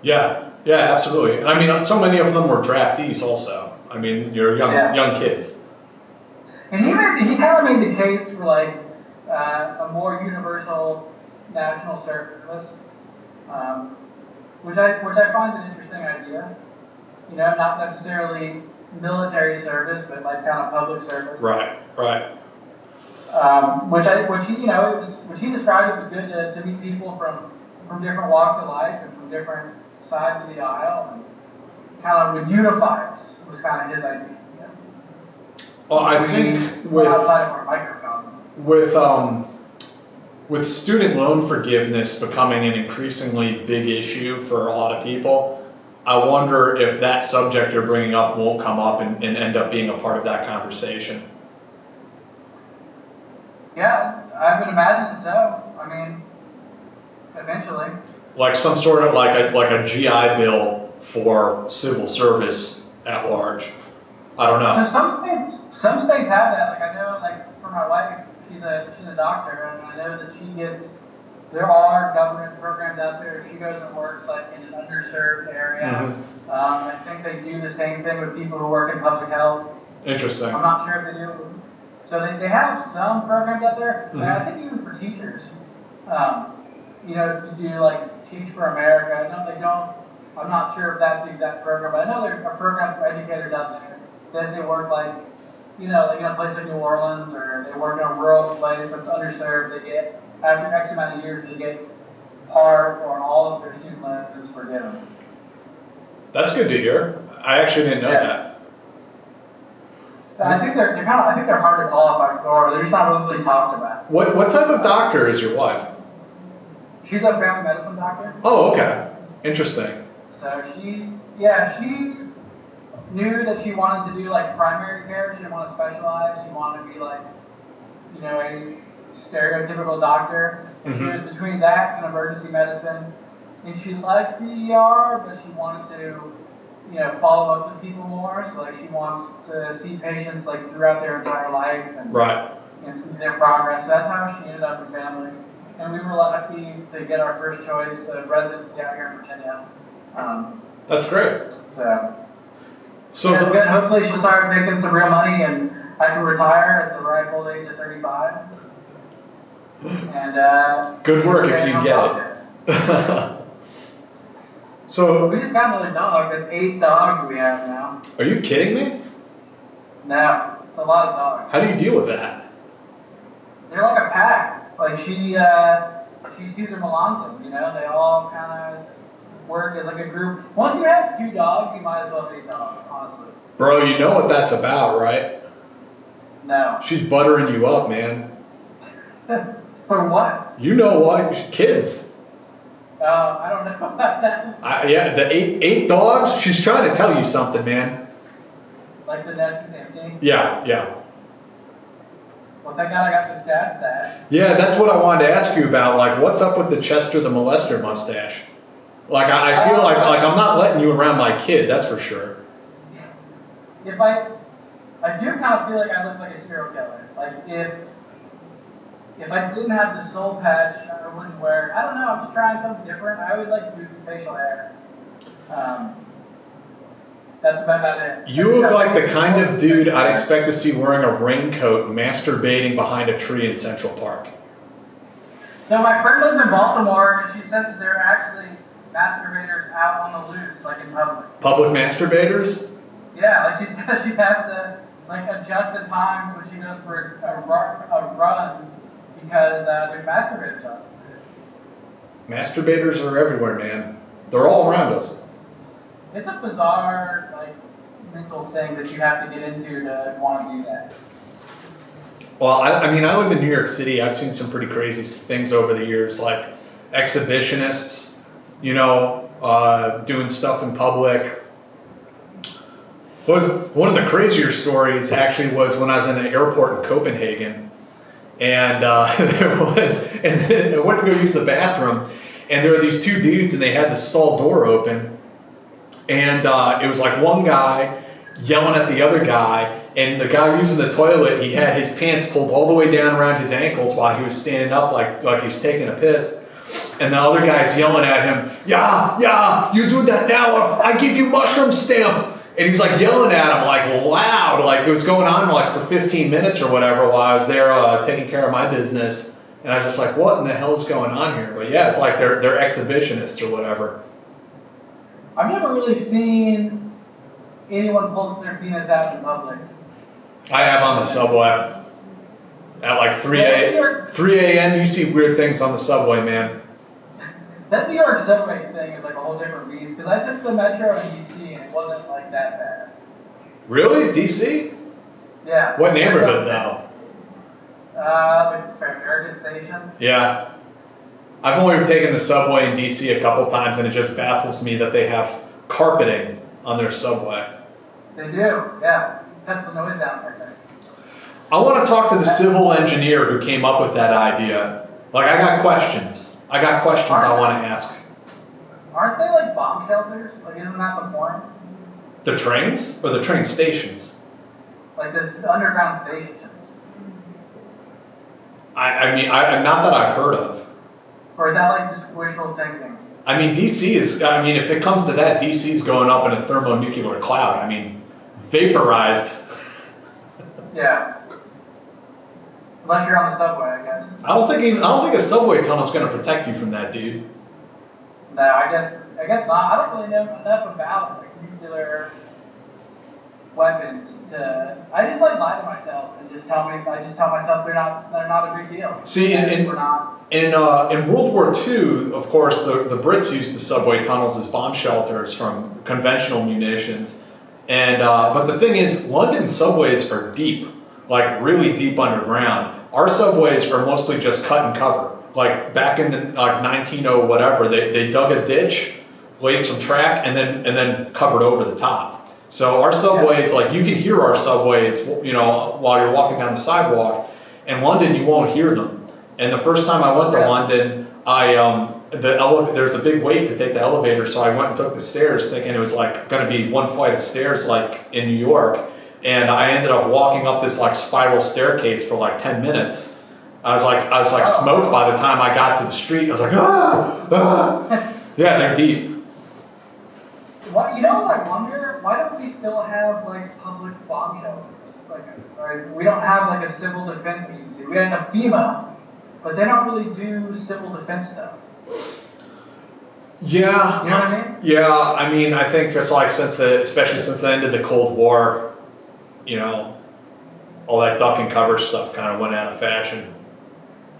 Yeah, absolutely. And so many of them were draftees also. You're young kids. And he kind of made the case for like a more universal national service, which I find an interesting idea. Not necessarily military service, but like kind of public service. Right. Which he described it was good to meet people from different walks of life and from different sides of the aisle, and kind of would unify us was kind of his idea. Well, I think outside of our microcosm. With student loan forgiveness becoming an increasingly big issue for a lot of people, I wonder if that subject you're bringing up won't come up and end up being a part of that conversation. Yeah, I would imagine so. Eventually. Like some sort of like a GI Bill for civil service at large. I don't know. So some states have that. Like I know, like for my wife, she's a doctor, and I know that there are government programs out there. If she goes and works like in an underserved area, I think they do the same thing with people who work in public health. Interesting. I'm not sure if they do. So they have some programs out there, and I think even for teachers. If you do like Teach for America, I know they don't. I'm not sure if that's the exact program, but I know there are programs for educators out there that they work like, like in a place like New Orleans, or they work in a rural place that's underserved. They get, after X amount of years, they get part or all of their student loans forgiven. That's good to hear. I actually didn't know that. I think they're hard to qualify for. They're just not really talked about. What type of doctor is your wife? She's a family medicine doctor. Oh, okay. Interesting. So she knew that she wanted to do like primary care. She didn't want to specialize. She wanted to be like, a stereotypical doctor. And she was between that and emergency medicine. And she liked the ER, but she wanted to, follow up with people more. So like she wants to see patients like throughout their entire life and see their progress. So that's how she ended up in family. And we were lucky to get our first choice of residency out here in Virginia. That's great. So it's good. Hopefully she'll start making some real money and I can retire at the ripe old age of 35. And good work if you get it. So we just got another dog. That's 8 dogs we have now. Are you kidding me? No, it's a lot of dogs. How do you deal with that? They're like a pack. Like she sees her Melanson, you know, they all kind of work as like a group. Once you have 2 dogs, you might as well have 8 dogs, honestly. Bro, you know what that's about, right? No. She's buttering you up, man. For what? You know what? Kids. I don't know about that. Yeah, the eight dogs. She's trying to tell you something, man. Like the nest is empty? Yeah. Well, thank God I got this dad stash. Yeah, that's what I wanted to ask you about. Like, what's up with the Chester the Molester mustache? Like, I feel like I'm not letting you around my kid. That's for sure. If I do kind of feel like I look like a serial killer. Like if I didn't have the soul patch, I wouldn't wear. I don't know. I'm just trying something different. I always like to do facial hair. That's about it. You look like the kind of dude I'd expect to see wearing a raincoat masturbating behind a tree in Central Park. So my friend lives in Baltimore, and she said that there are actually masturbators out on the loose, like in public. Public masturbators? Yeah, like she said, she has to like adjust the times when she goes for a run because there's masturbators out there. Masturbators are everywhere, man. They're all around us. It's a bizarre, like, mental thing that you have to get into to want to do that. Well, I mean, I live in New York City. I've seen some pretty crazy things over the years, like exhibitionists, you know, doing stuff in public. One of the crazier stories actually was when I was in the airport in Copenhagen, and I went to go use the bathroom, and there were these 2 dudes, and they had the stall door open. And it was like one guy yelling at the other guy, and the guy using the toilet, he had his pants pulled all the way down around his ankles while he was standing up like he was taking a piss. And the other guy's yelling at him, yeah, you do that now or I give you mushroom stamp. And he's like yelling at him like loud, like it was going on like for 15 minutes or whatever while I was there taking care of my business. And I was just like, what in the hell is going on here? But yeah, it's like they're exhibitionists or whatever. I've never really seen anyone pull their penis out in public. I have on the subway. At like 3 a.m. you see weird things on the subway, man. That New York subway thing is like a whole different beast, because I took the metro in D.C. and it wasn't like that bad. Really? D.C.? Yeah. What neighborhood though? The Farragut Station. Yeah. I've only taken the subway in D.C. a couple times, and it just baffles me that they have carpeting on their subway. They do, yeah. Cuts the noise down right there. I want to talk to the civil engineer who came up with that idea. Like, I got questions. I want to ask. Aren't they like bomb shelters? Like, isn't that the point? The trains? Or the train stations? Like the underground stations. I mean, not that I've heard of. Or is that like just wishful thinking? I mean, if it comes to that, DC's going up in a thermonuclear cloud. I mean, vaporized. Yeah. Unless you're on the subway, I guess. I don't think a subway tunnel's going to protect you from that, dude. No, I guess not. I don't really know enough about like nuclear weapons to. I just like lie to myself and just tell myself they're not a big deal. See, in World War II, of course, the Brits used the subway tunnels as bomb shelters from conventional munitions, and but the thing is, London subways are deep, like really deep underground. Our subways are mostly just cut and cover. Like back in the 1900 whatever, they dug a ditch, laid some track, and then covered over the top. So our subways, like you can hear our subways, you know, while you're walking down the sidewalk. In London, you won't hear them. And the first time I went to London, there's a big wait to take the elevator, so I went and took the stairs, thinking it was like going to be one flight of stairs, like in New York. And I ended up walking up this like spiral staircase for like 10 minutes. I was like smoked by the time I got to the street. I was like, yeah, they're deep. What, you know, I wonder, why don't we still have like public bomb shelters? Like, we don't have like a civil defense agency. We have a FEMA, but they don't really do civil defense stuff. Yeah. You know what I mean? Yeah, I mean, I think just like especially since the end of the Cold War, you know, all that duck and cover stuff kind of went out of fashion.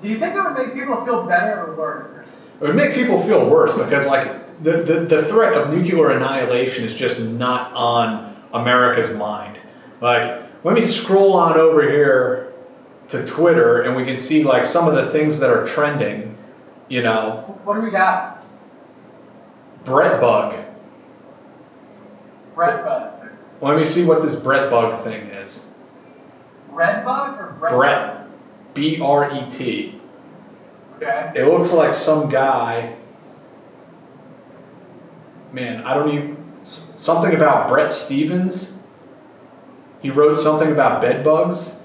Do you think it would make people feel better or worse? It would make people feel worse because, like, the threat of nuclear annihilation is just not on America's mind. Like, let me scroll on over here to Twitter and we can see, like, some of the things that are trending, you know. What do we got? Brett bug. Brett bug. Let me see what this Brett bug thing is. Red bug or Brett? Brett. B-R-E-T. Okay. It looks like some guy. Man, I don't even. Something about Brett Stevens. He wrote something about bed bugs.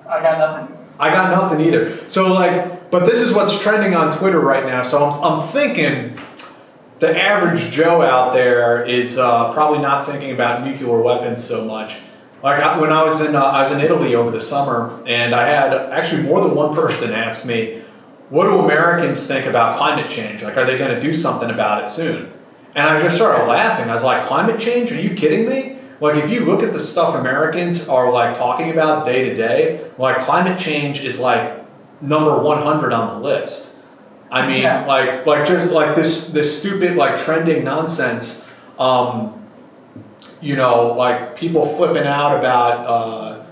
I got nothing. I got nothing either. So, like, but this is what's trending on Twitter right now. So I'm thinking the average Joe out there is probably not thinking about nuclear weapons so much. Like when I was in Italy over the summer, and I had actually more than one person ask me, "What do Americans think about climate change? Like, are they going to do something about it soon?" And I just started laughing. I was like, "Climate change? Are you kidding me?" Like, if you look at the stuff Americans are like talking about day to day, like climate change is like number 100 on the list. I mean, yeah. like just like this stupid like trending nonsense. You know, like people flipping out about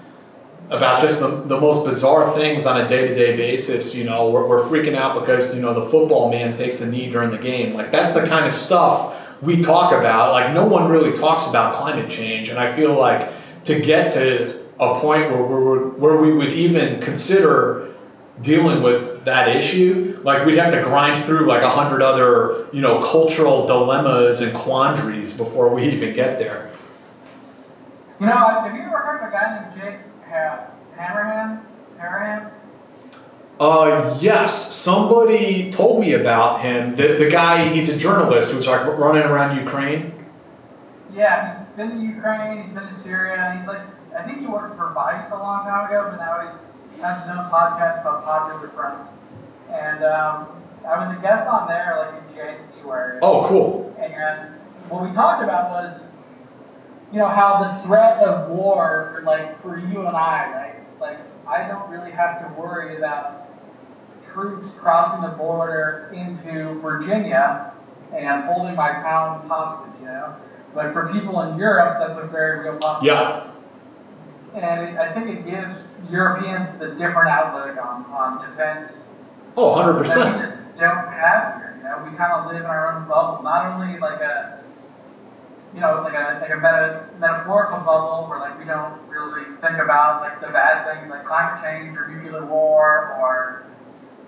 just the most bizarre things on a day-to-day basis. You know, we're freaking out because, you know, the football man takes a knee during the game. Like, that's the kind of stuff we talk about. Like, no one really talks about climate change, and I feel like to get to a point where we would even consider dealing with that issue, like we'd have to grind through like 100 other, you know, cultural dilemmas and quandaries before we even get there. You know, have you ever heard of a guy named Jake Hammerham? Yes, somebody told me about him. The guy, he's a journalist who's like running around Ukraine. Yeah, he's been to Ukraine, he's been to Syria, and he's like, I think he worked for Vice a long time ago, but now he has his own podcast called Popular Front. And I was a guest on there like in January. Oh, cool. And what we talked about was, you know, how the threat of war, like for you and I, right? Like, I don't really have to worry about troops crossing the border into Virginia and holding my town hostage, you know? But for people in Europe, that's a very real possibility. Yeah. And I think it gives Europeans a different outlook on defense. Oh, 100%. That we just don't have here, you know? We kind of live in our own bubble, not only like a metaphorical bubble where like we don't really think about like the bad things like climate change or nuclear war or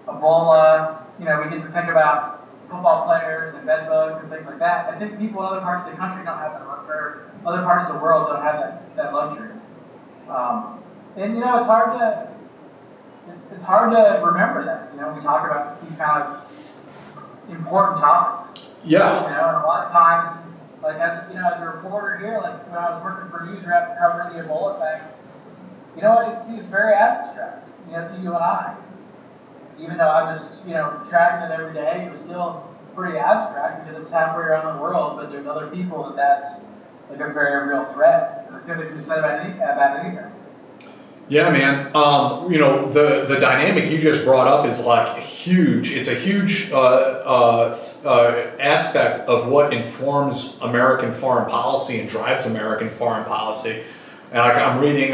Ebola. You know, we get to think about football players and bed bugs and things like that. I think people in other parts of the country don't have that, or other parts of the world don't have that luxury. And you know, it's hard to remember that. You know, we talk about these kind of important topics. Yeah. You know, and a lot of times. Like, as a reporter here, like when I was working for NewsRep covering the Ebola thing, you know, it seems very abstract, you know, to you and I. Even though I was, you know, tracking it every day, it was still pretty abstract because it's halfway around the world, but there's other people that's like a very real threat. It could have been said about anything. Yeah, man. You know, the dynamic you just brought up is like huge. It's a huge aspect of what informs American foreign policy and drives American foreign policy. And I'm reading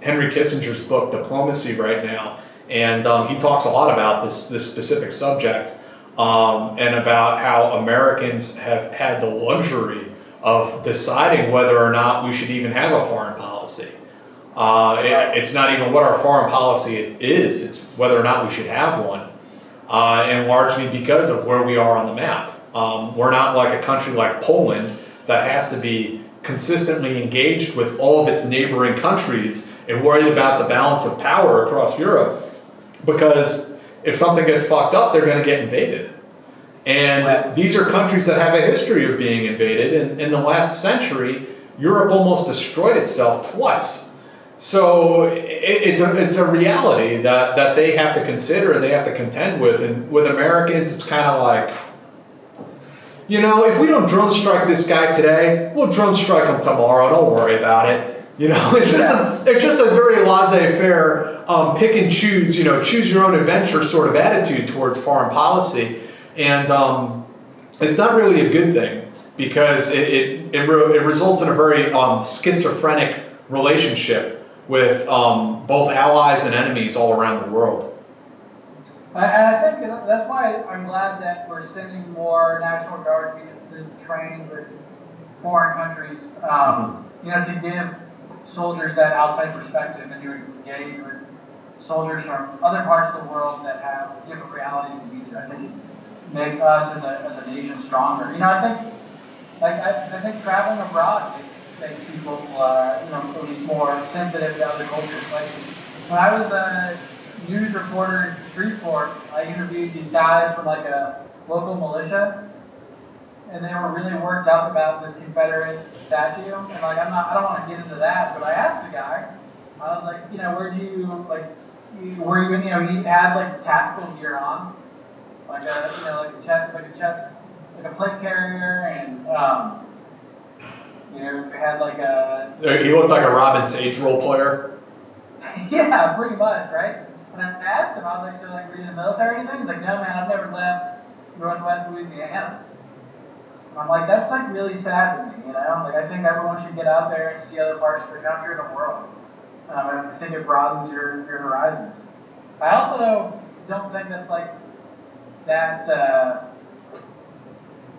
Henry Kissinger's book Diplomacy right now, and he talks a lot about this specific subject and about how Americans have had the luxury of deciding whether or not we should even have a foreign policy. It's not even what our foreign policy is, it's whether or not we should have one. And largely because of where we are on the map. We're not like a country like Poland that has to be consistently engaged with all of its neighboring countries and worried about the balance of power across Europe. Because if something gets fucked up, they're going to get invaded. And these are countries that have a history of being invaded. And in the last century, Europe almost destroyed itself twice. So it's a reality that they have to consider and they have to contend with. And with Americans, it's kind of like, you know, if we don't drone strike this guy today, we'll drone strike him tomorrow. Don't worry about it. It's just a very laissez-faire, pick and choose, choose your own adventure sort of attitude towards foreign policy, and it's not really a good thing because it results in a very schizophrenic relationship with both allies and enemies all around the world. And I think that's why I'm glad that we're sending more National Guard units to train with foreign countries, to give soldiers that outside perspective and to engage with soldiers from other parts of the world that have different realities than we do. I think it makes us as a nation stronger. I think traveling abroad makes people, at least more sensitive to other cultures. Like when I was a news reporter in Shreveport, I interviewed these guys from like a local militia. And they were really worked up about this Confederate statue, and like I don't want to get into that, but I asked the guy, I was like, where'd you he had like tactical gear on, like a plate carrier, and had like a. He looked like a Robin Sage role player. Yeah, pretty much, right? And I asked him, I was like, so like, were you in the military or anything? He's like, no, man, I've never left Northwest Louisiana. I'm like, that's like really sad to me, Like I think everyone should get out there and see other parts of the country and the world. I think it broadens your horizons. I also don't think that's like that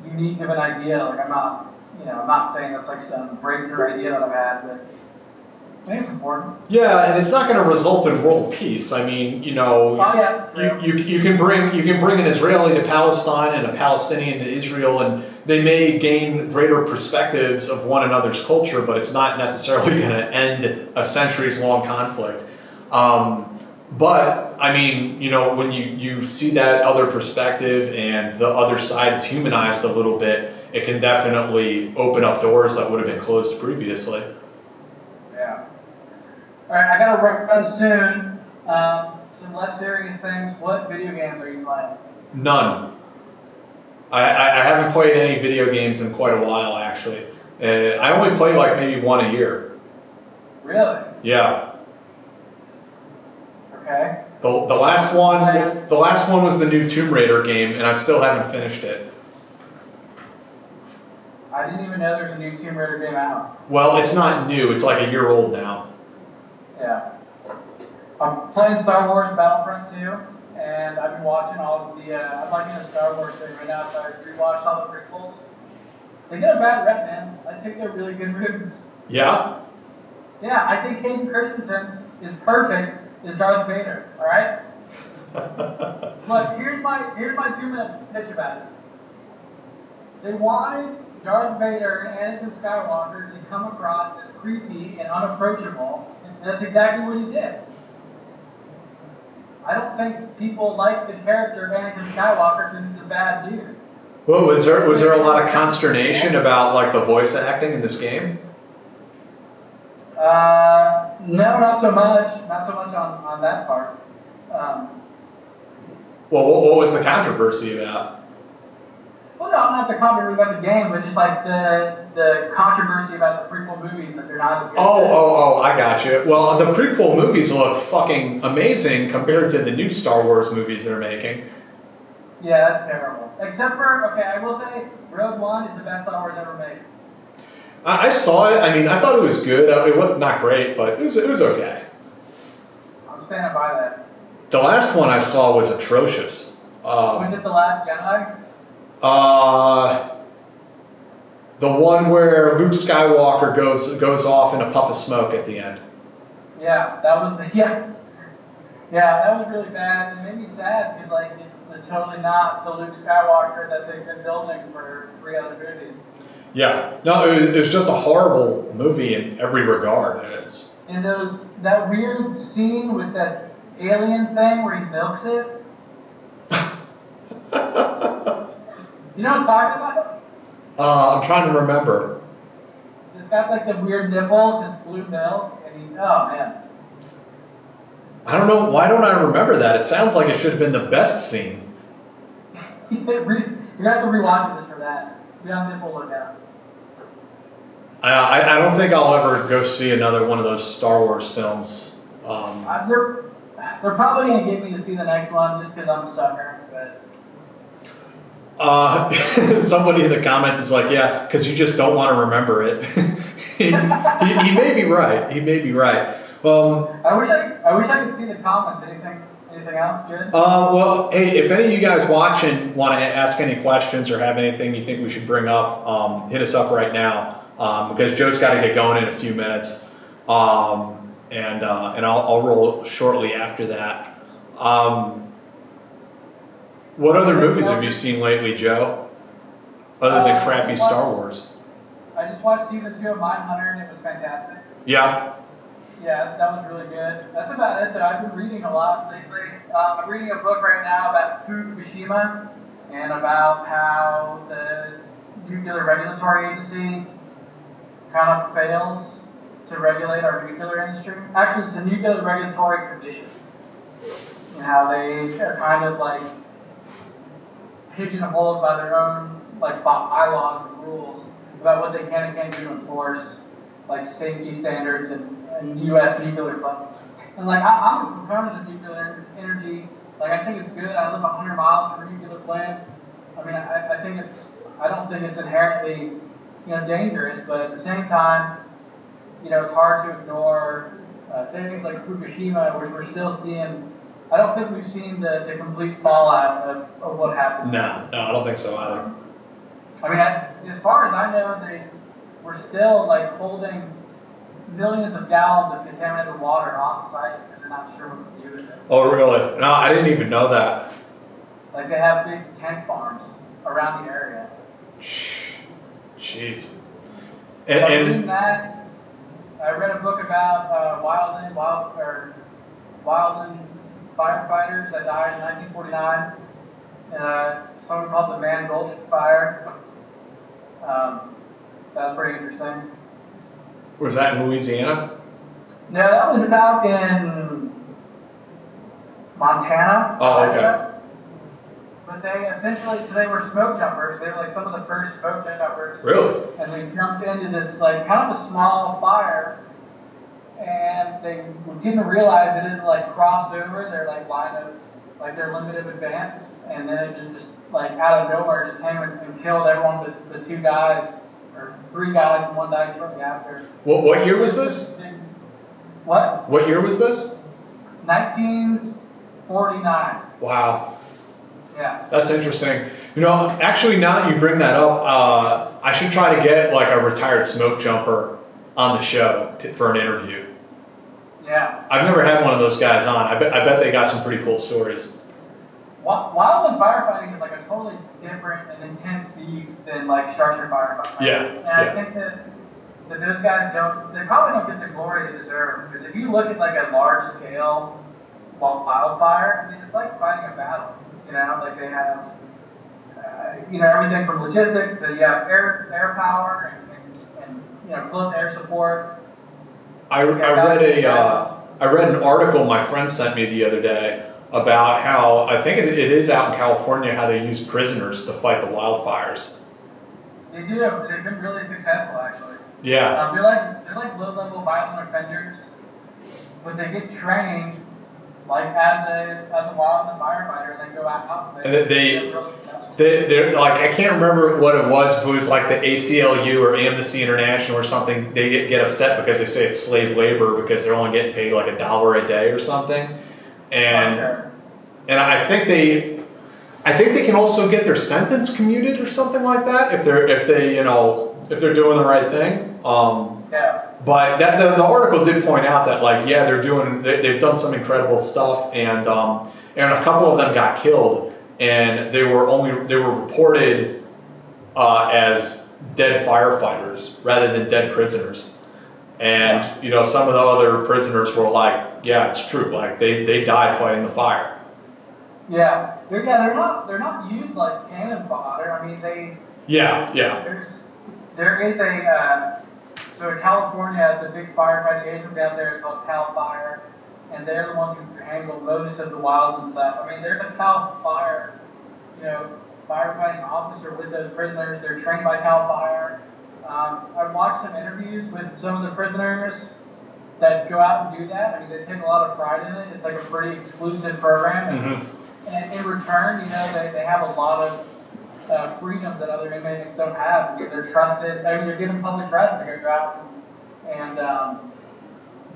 unique of an idea. Like I'm not saying that's like some breakthrough idea that I've had, but I think it's important. Yeah, and it's not going to result in world peace. I mean, you can bring an Israeli to Palestine and a Palestinian to Israel, and they may gain greater perspectives of one another's culture, but it's not necessarily going to end a centuries-long conflict. But I mean, when you see that other perspective and the other side is humanized a little bit, it can definitely open up doors that would have been closed previously. Yeah. All right, I gotta run soon. Some less serious things. What video games are you playing? None. I haven't played any video games in quite a while, actually. I only play like maybe one a year. Really? Yeah. Okay. The last one was the new Tomb Raider game, and I still haven't finished it. I didn't even know there's a new Tomb Raider game out. Well, it's not new. It's like a year old now. Yeah. I'm playing Star Wars Battlefront 2, and I've been watching all of the, I'm liking the Star Wars thing right now, so I rewatched all the prequels. They get a bad rep, man. I think they're really good movies. Yeah? Yeah, I think Hayden Christensen is perfect as Darth Vader, alright? Look, here's my 2-minute pitch about it. They wanted Darth Vader and Anakin Skywalker to come across as creepy and unapproachable, and that's exactly what he did. I don't think people like the character of Anakin Skywalker because he's a bad dude. Well, was there a lot of consternation about like the voice acting in this game? No, not so much. Not so much on that part. Well, what was the controversy about? Well, no, not the controversy about the game, but just like the controversy about the prequel movies that they're not as good. Oh, I got you. Well, the prequel movies look fucking amazing compared to the new Star Wars movies they're making. Yeah, that's terrible. Except for, okay, I will say, Rogue One is the best Star Wars ever made. I saw it. I mean, I thought it was good. It was not great, but it was okay. I'm standing by that. The last one I saw was atrocious. Was it The Last Jedi? The one where Luke Skywalker goes off in a puff of smoke at the end. Yeah, that was that was really bad. It made me sad because like it was totally not the Luke Skywalker that they've been building for 3 other movies. Yeah, no, it was just a horrible movie in every regard. It is. And that weird scene with that alien thing where he milks it. You know what I'm talking about? I'm trying to remember. It's got like the weird nipples and it's blue milk, and oh man. I don't know. Why don't I remember that? It sounds like it should have been the best scene. You have to rewatch it just for that. Be on nipple lookout. I don't think I'll ever go see another one of those Star Wars films. They're probably going to get me to see the next one just because I'm a sucker. But somebody in the comments is like, yeah, because you just don't want to remember it. he may be right. He may be right. I wish I could see the comments. Anything else good? Well, hey, if any of you guys watching want to ask any questions or have anything you think we should bring up, hit us up right now because Joe's got to get going in a few minutes, and I'll roll shortly after that. What other movies have you seen lately, Joe? Other than crappy Star Wars? I just watched season 2 of Mindhunter and it was fantastic. Yeah. Yeah, that was really good. That's about it. I've been reading a lot lately. I'm reading a book right now about Fukushima and about how the Nuclear Regulatory Agency kind of fails to regulate our nuclear industry. Actually, it's the Nuclear Regulatory Commission. And how they are kind of like pigeonholed by their own like bylaws and rules about what they can and can't do to enforce like safety standards and U.S. nuclear plants. And like I'm a proponent of nuclear energy. Like I think it's good. I live 100 miles from a nuclear plant. I mean, I don't think it's inherently, dangerous. But at the same time, it's hard to ignore things like Fukushima, which we're still seeing. I don't think we've seen the complete fallout of what happened. No, I don't think so either. I mean, as far as I know, we're still like holding millions of gallons of contaminated water on site because they're not sure what to do with it. Oh, really? No, I didn't even know that. Like they have big tank farms around the area. Jeez. And reading that, I read a book about Wildland firefighters that died in 1949 in something called the Man Gulch Fire. That was pretty interesting. Was that in Louisiana? No, that was about in Montana. Oh, okay. But they were smoke jumpers. They were like some of the first smoke jumpers. Really? And they jumped into this like kind of a small fire, and they didn't realize it didn't like cross over their like line of like their limit of advance, and then it just like out of nowhere just came and killed everyone but the 2 guys or 3 guys, and 1 died shortly after. What year was this? What? What year was this? 1949. Wow. Yeah. That's interesting. Actually, now that you bring that up, I should try to get like a retired smoke jumper on the show for an interview. Yeah. I've never had one of those guys on. I bet they got some pretty cool stories. Wildland firefighting is like a totally different and intense beast than like structure firefighting. Yeah. And I think that those guys they probably don't get the glory they deserve, because if you look at like a large scale wildfire, I mean, it's like fighting a battle. Like they have, everything from logistics to you have air power and close air support. I read an article my friend sent me the other day about how, I think it is out in California, how they use prisoners to fight the wildfires. They do. They've been really successful, actually. Yeah. They're like low-level violent offenders, but they get trained like as a wildland firefighter, and they go out and they're real successful. They're like, I can't remember what it was, if it was like the ACLU or Amnesty International or something. They get upset because they say it's slave labor because they're only getting paid like $1 a day or something. And sure. And I think they can also get their sentence commuted or something like that if they're doing the right thing. Yeah. But the article did point out that they've done some incredible stuff, and a couple of them got killed, and they were reported as dead firefighters rather than dead prisoners. And some of the other prisoners were like, yeah, it's true, like they died fighting the fire. Yeah, they're not used like cannon fodder. I mean, they. Yeah. There is so in California, the big firefighting agency out there is called CAL FIRE, and they're the ones who handle most of the wildland stuff. I mean, there's a CAL FIRE, firefighting officer with those prisoners. They're trained by CAL FIRE. I've watched some interviews with some of the prisoners that go out and do that. I mean, they take a lot of pride in it. It's like a pretty exclusive program. And in return, they have a lot of freedoms that other inmates don't have. I mean, they're trusted. I mean, they're given public trust. They're going to go out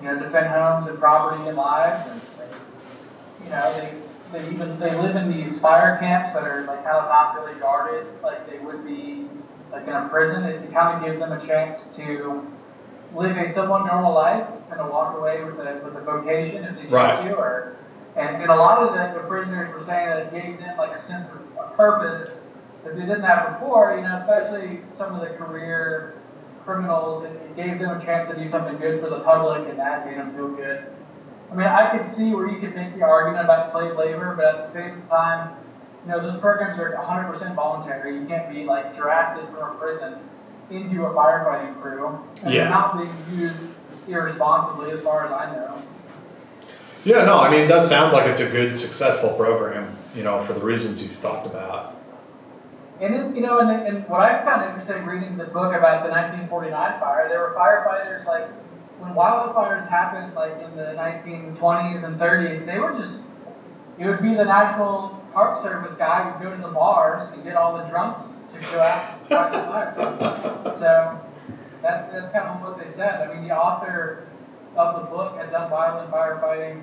and defend homes and property and lives. And they live in these fire camps that are like kind of not really guarded, like they would be like in a prison. It kind of gives them a chance to live a somewhat normal life and to walk away with a vocation if they choose to. And a lot of the prisoners were saying that it gave them like a sense of purpose that they didn't have before. Especially some of the career criminals. It gave them a chance to do something good for the public, and that made them feel good. I mean, I could see where you could make the argument about slave labor, but at the same time, those programs are 100% voluntary. You can't be like drafted from a prison into a firefighting crew, and they're not being used irresponsibly, as far as I know. Yeah, no, I mean, it does sound like it's a good, successful program, for the reasons you've talked about. And and what I found interesting reading the book about the 1949 fire, there were firefighters like when wildfires happened, like in the 1920s and 30s, they were it would be the National Park Service guy would go to the bars and get all the drunks to go out and fight the fire. So that's kind of what they said. I mean, the author of the book had done violent firefighting,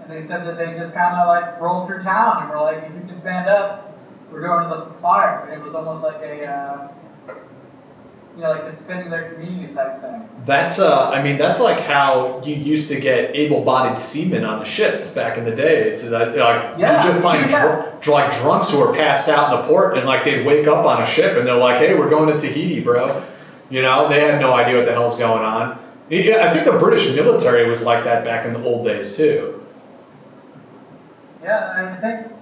and they said that they just kind of like rolled through town and were like, if you can stand up, we're going to the fire. And it was almost like a like defending their community type thing. That's that's like how you used to get able-bodied seamen on the ships back in the day. It's that you just find drunks who are passed out in the port, and like they'd wake up on a ship and they're like, "Hey, we're going to Tahiti, bro." They had no idea what the hell's going on. I think the British military was like that back in the old days too. Yeah, I think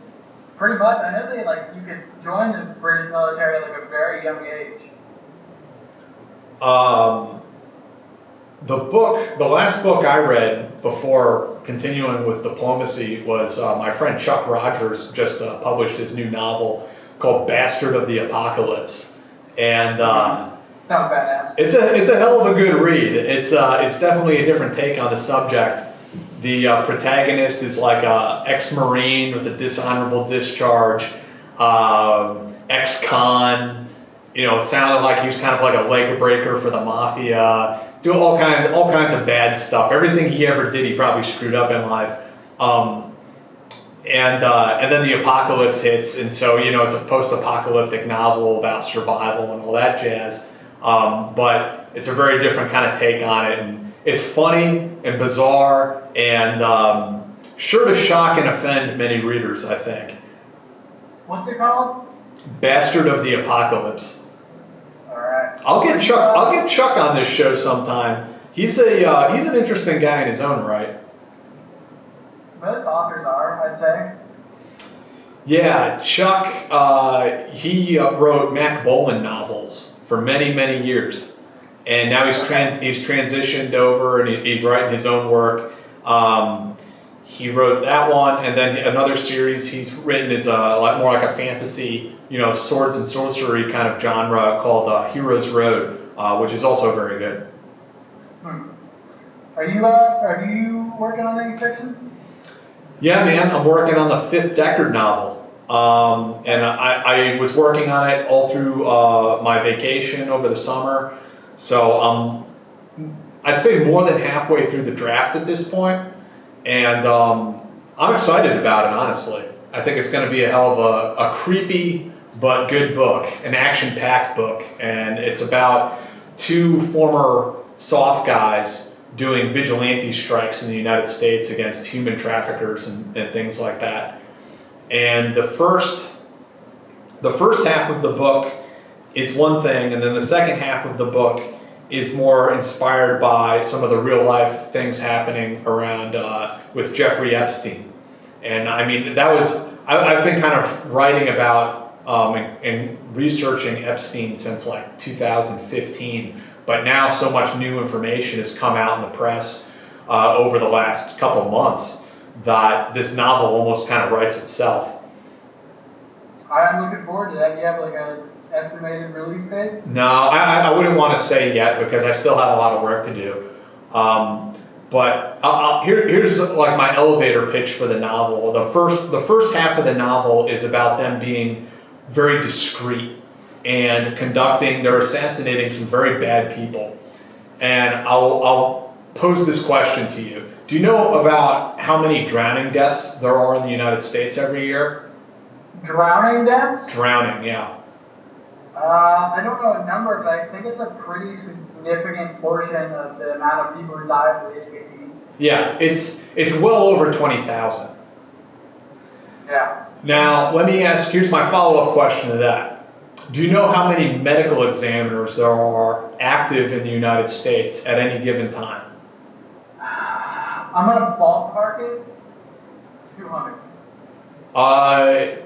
pretty much. I know you could join the British military at like a very young age. The last book I read before continuing with diplomacy was my friend Chuck Rogers just published his new novel called Bastard of the Apocalypse, and sounds badass. It's a hell of a good read. It's definitely a different take on the subject. The protagonist is like a ex-Marine with a dishonorable discharge, ex-con. It sounded like he was kind of like a leg breaker for the mafia, doing all kinds of bad stuff. Everything he ever did, he probably screwed up in life. And then the apocalypse hits, and so it's a post-apocalyptic novel about survival and all that jazz. But it's a very different kind of take on it, and it's funny and bizarre, and sure to shock and offend many readers, I think. What's it called? Bastard of the Apocalypse. All right. I'll get Chuck on this show sometime. He's an interesting guy in his own right. Most authors are, I'd say. Yeah, Chuck. He wrote Mac Bolan novels for many, many years, and now he's transitioned over and he's writing his own work. He wrote that one, and then another series he's written is a lot more like a fantasy, swords and sorcery kind of genre called Heroes Road, which is also very good. Are you working on any fiction? Yeah, man, I'm working on the 5th Deckard novel, and I was working on it all through my vacation over the summer, so I'd say more than halfway through the draft at this point. And I'm excited about it, honestly. I think it's going to be a hell of a creepy but good book, an action-packed book. And it's about 2 former soft guys doing vigilante strikes in the United States against human traffickers and things like that. And the first half of the book is one thing, and then the second half of the book is more inspired by some of the real life things happening around with Jeffrey Epstein. And I mean, I've been kind of writing about and researching Epstein since like 2015, but now so much new information has come out in the press over the last couple months that this novel almost kind of writes itself. I'm looking forward to that. Do you have like estimated release date? No, I wouldn't want to say yet because I still have a lot of work to do. But here's like my elevator pitch for the novel. The first half of the novel is about them being very discreet and they're assassinating some very bad people. And I'll pose this question to you. Do you know about how many drowning deaths there are in the United States every year? Drowning deaths? Drowning, yeah. I don't know a number, but I think it's a pretty significant portion of the amount of people who die at the age of 18. Yeah, it's well over 20,000. Yeah. Now, let me ask, here's my follow-up question to that. Do you know how many medical examiners there are active in the United States at any given time? I'm going to ballpark it, 200.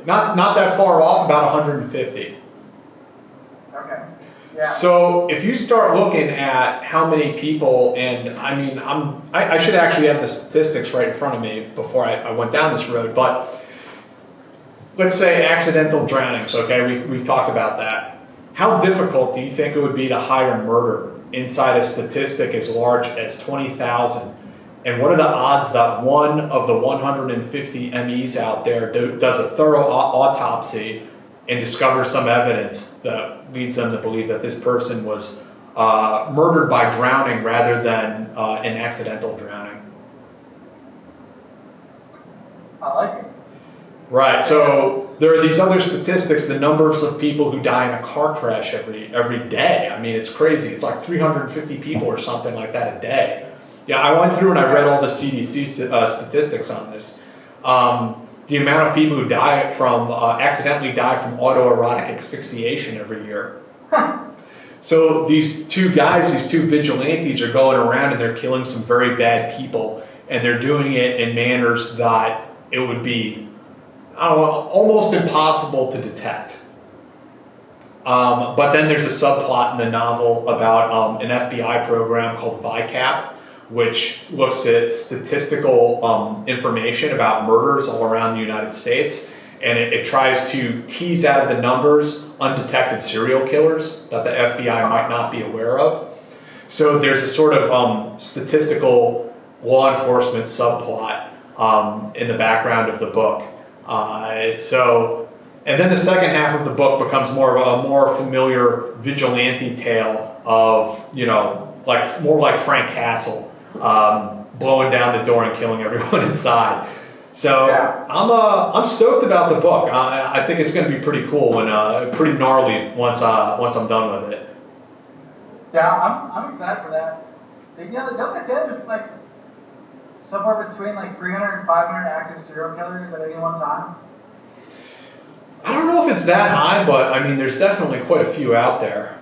Not that far off, about 150. Okay. Yeah. So if you start looking at how many people, and I mean, I should actually have the statistics right in front of me before I went down this road, but let's say accidental drownings, okay, we talked about that. How difficult do you think it would be to hire murder inside a statistic as large as 20,000? And what are the odds that one of the 150 MEs out there does a thorough autopsy and discovers some evidence that leads them to believe that this person was murdered by drowning rather than an accidental drowning? I like it. Right, so there are these other statistics, the numbers of people who die in a car crash every day. I mean, it's crazy. It's like 350 people or something like that a day. Yeah, I went through and I read all the CDC statistics on this. The amount of people who accidentally die from autoerotic asphyxiation every year. So these two guys, these two vigilantes are going around and they're killing some very bad people, and they're doing it in manners that it would be, I don't know, almost impossible to detect. But then there's a subplot in the novel about an FBI program called VICAP, which looks at statistical information about murders all around the United States, and it tries to tease out of the numbers undetected serial killers that the FBI might not be aware of. So there's a sort of statistical law enforcement subplot in the background of the book. And then the second half of the book becomes more of a more familiar vigilante tale of, more like Frank Castle, blowing down the door and killing everyone inside. So yeah. I'm stoked about the book. I think it's going to be pretty cool and pretty gnarly once I'm done with it. Yeah, I'm excited for that. Don't they say there's like somewhere between like 300 and 500 active serial killers at any one time? I don't know if it's that high, but I mean, there's definitely quite a few out there.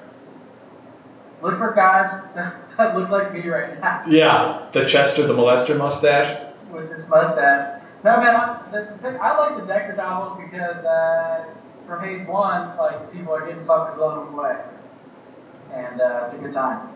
Look for guys that look like me right now. Yeah, the Chester the Molester mustache. With this mustache. No, man, I like the Decker novels because from page one, like, people are getting fucking blown away. And it's a good time.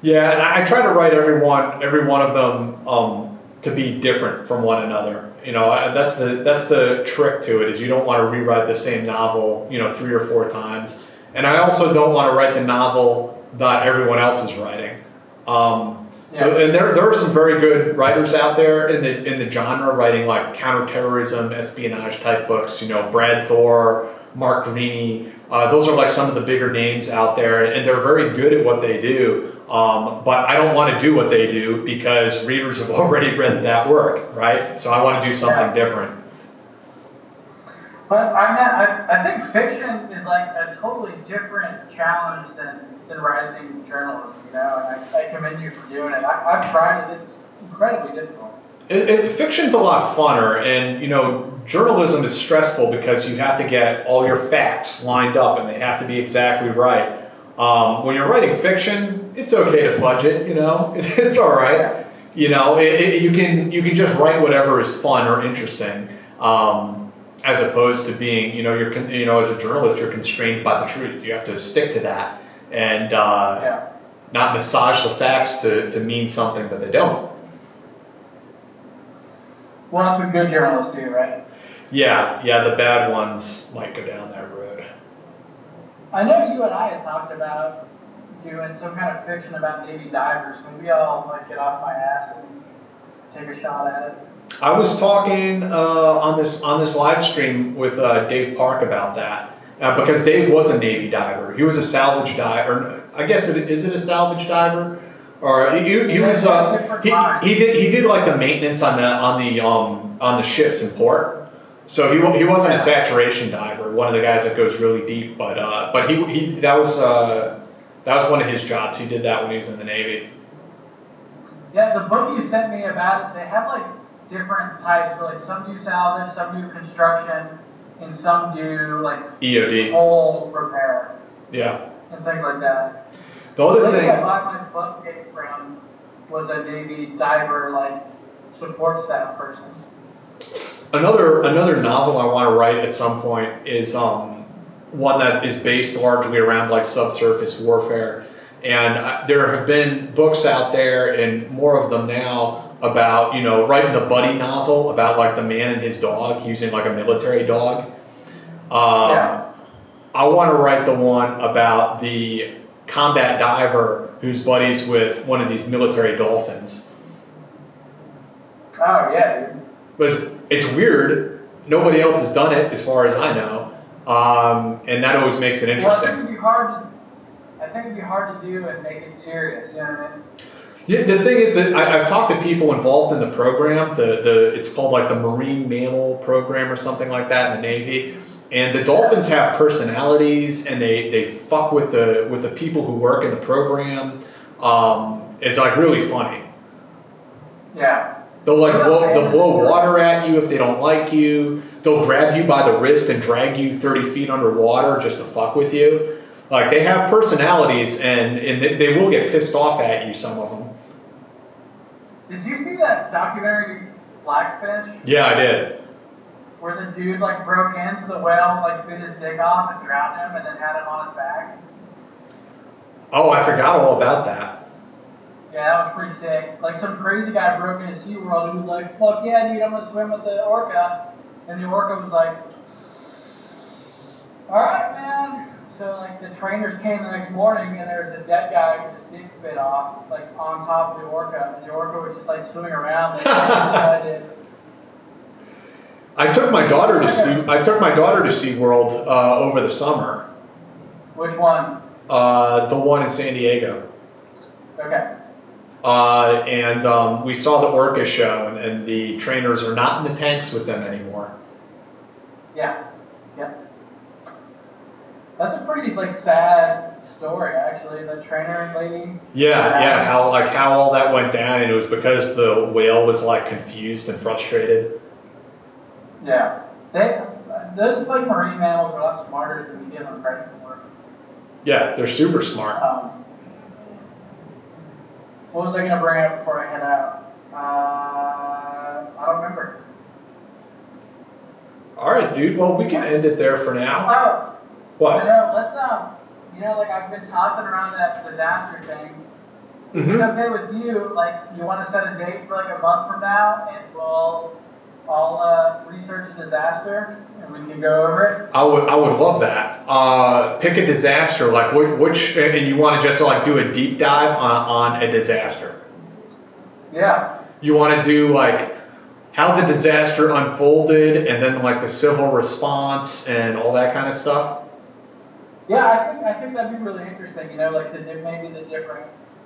Yeah, and I try to write every one of them to be different from one another. That's the trick to it, is you don't want to rewrite the same novel, 3 or 4 times. And I also don't want to write the novel that everyone else is writing. So, and there are some very good writers out there in the genre writing like counterterrorism, espionage type books. Brad Thor, Mark Greaney. Those are like some of the bigger names out there, and they're very good at what they do. But I don't want to do what they do because readers have already read that work, right? So I want to do something different. But I think fiction is like a totally different challenge than writing journalism, and I commend you for doing it. I've tried it. It's incredibly difficult. Fiction's a lot funner, and journalism is stressful because you have to get all your facts lined up and they have to be exactly right. When you're writing fiction, it's okay to fudge it. It's all right. You can just write whatever is fun or interesting, as opposed to being as a journalist, you're constrained by the truth. You have to stick to that and not massage the facts to mean something that they don't. Well, that's what good journalists do, right? Yeah, the bad ones might go down that road. I know you and I had talked about doing some kind of fiction about Navy divers. Maybe I'll like get off my ass and take a shot at it. I was talking on this live stream with Dave Park about that because Dave was a Navy diver. He was a salvage diver. I guess is it a salvage diver? Or he was he did like the maintenance on the ships in port. So he wasn't a saturation diver, one of the guys that goes really deep, but he that was one of his jobs. He did that when he was in the Navy. Yeah, the book you sent me about it, they have like different types. So like some do salvage, some do construction, and some do like EOD, hull repair. Yeah. And things like that. The other thing I bought my bookcase from was a Navy diver like support staff person. Another novel I want to write at some point is one that is based largely around like subsurface warfare, and there have been books out there and more of them now about writing the buddy novel about like the man and his dog using like a military dog. I want to write the one about the combat diver who's buddies with one of these military dolphins. Oh yeah, dude. But it's weird. Nobody else has done it, as far as I know, and that always makes it interesting. Well, I think it'd be hard to do and make it serious. You know what I mean? Yeah, the thing is that I've talked to people involved in the program. It's called like the Marine Mammal Program or something like that in the Navy. And the dolphins have personalities, and they fuck with the people who work in the program. It's like really funny. Yeah. They'll blow water at you if they don't like you. They'll grab you by the wrist and drag you 30 feet underwater just to fuck with you. Like they have personalities, and they will get pissed off at you. Some of them. Did you see that documentary Blackfish? Yeah, I did. Where the dude like broke into the whale, like bit his dick off and drowned him, and then had him on his back. Oh, I forgot all about that. Yeah, that was pretty sick. Like some crazy guy broke into SeaWorld and was like, "Fuck yeah, dude, I'm gonna swim with the orca," and the orca was like, "All right, man." So like the trainers came the next morning and there was a dead guy with his dick bit off, like on top of the orca, and the orca was just like swimming around. I took my daughter to SeaWorld over the summer. Which one? The one in San Diego. Okay. And we saw the orca show, and the trainers are not in the tanks with them anymore. Yeah. Yep. That's a pretty like sad story, actually. The trainer lady. Yeah. How all that went down, and it was because the whale was like confused and frustrated. Yeah, those like marine mammals are a lot smarter than we give them credit for. Yeah, they're super smart. What was I gonna bring up before I head out? I don't remember. All right, dude. Well, we can end it there for now. Oh, what? I know. Let's like I've been tossing around that disaster thing. If it's okay with you, like you want to set a date for like a month from now, and I'll research a disaster and we can go over it. I would love that. Pick a disaster, like which, and you want to just like do a deep dive on a disaster. Yeah. You want to do like how the disaster unfolded, and then like the civil response and all that kind of stuff. Yeah, I think that'd be really interesting. Like maybe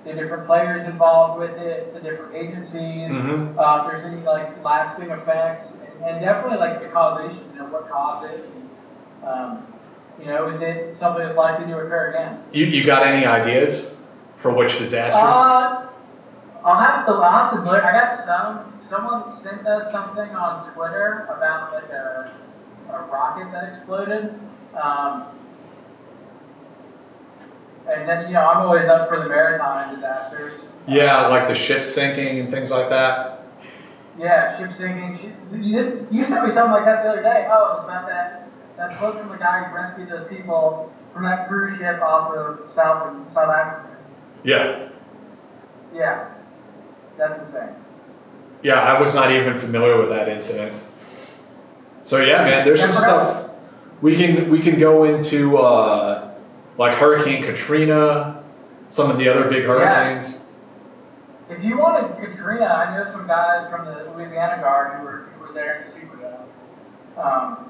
the different players involved with it, the different agencies, if there's any like lasting effects, and definitely like the causation, what caused it, is it something that's likely to occur again? You got any ideas for which disasters? I'll have to look. I got someone sent us something on Twitter about like a rocket that exploded. And then, I'm always up for the maritime disasters. Yeah, like the ship sinking and things like that. Yeah, ship sinking. You sent me something like that the other day. Oh, it was about that quote from the guy who rescued those people from that cruise ship off of South Africa. Yeah. Yeah. That's insane. Yeah, I was not even familiar with that incident. So yeah, man, there's some stuff we can go into. like Hurricane Katrina, some of the other big hurricanes. If you wanted Katrina, I know some guys from the Louisiana Guard who were there in the Superdome.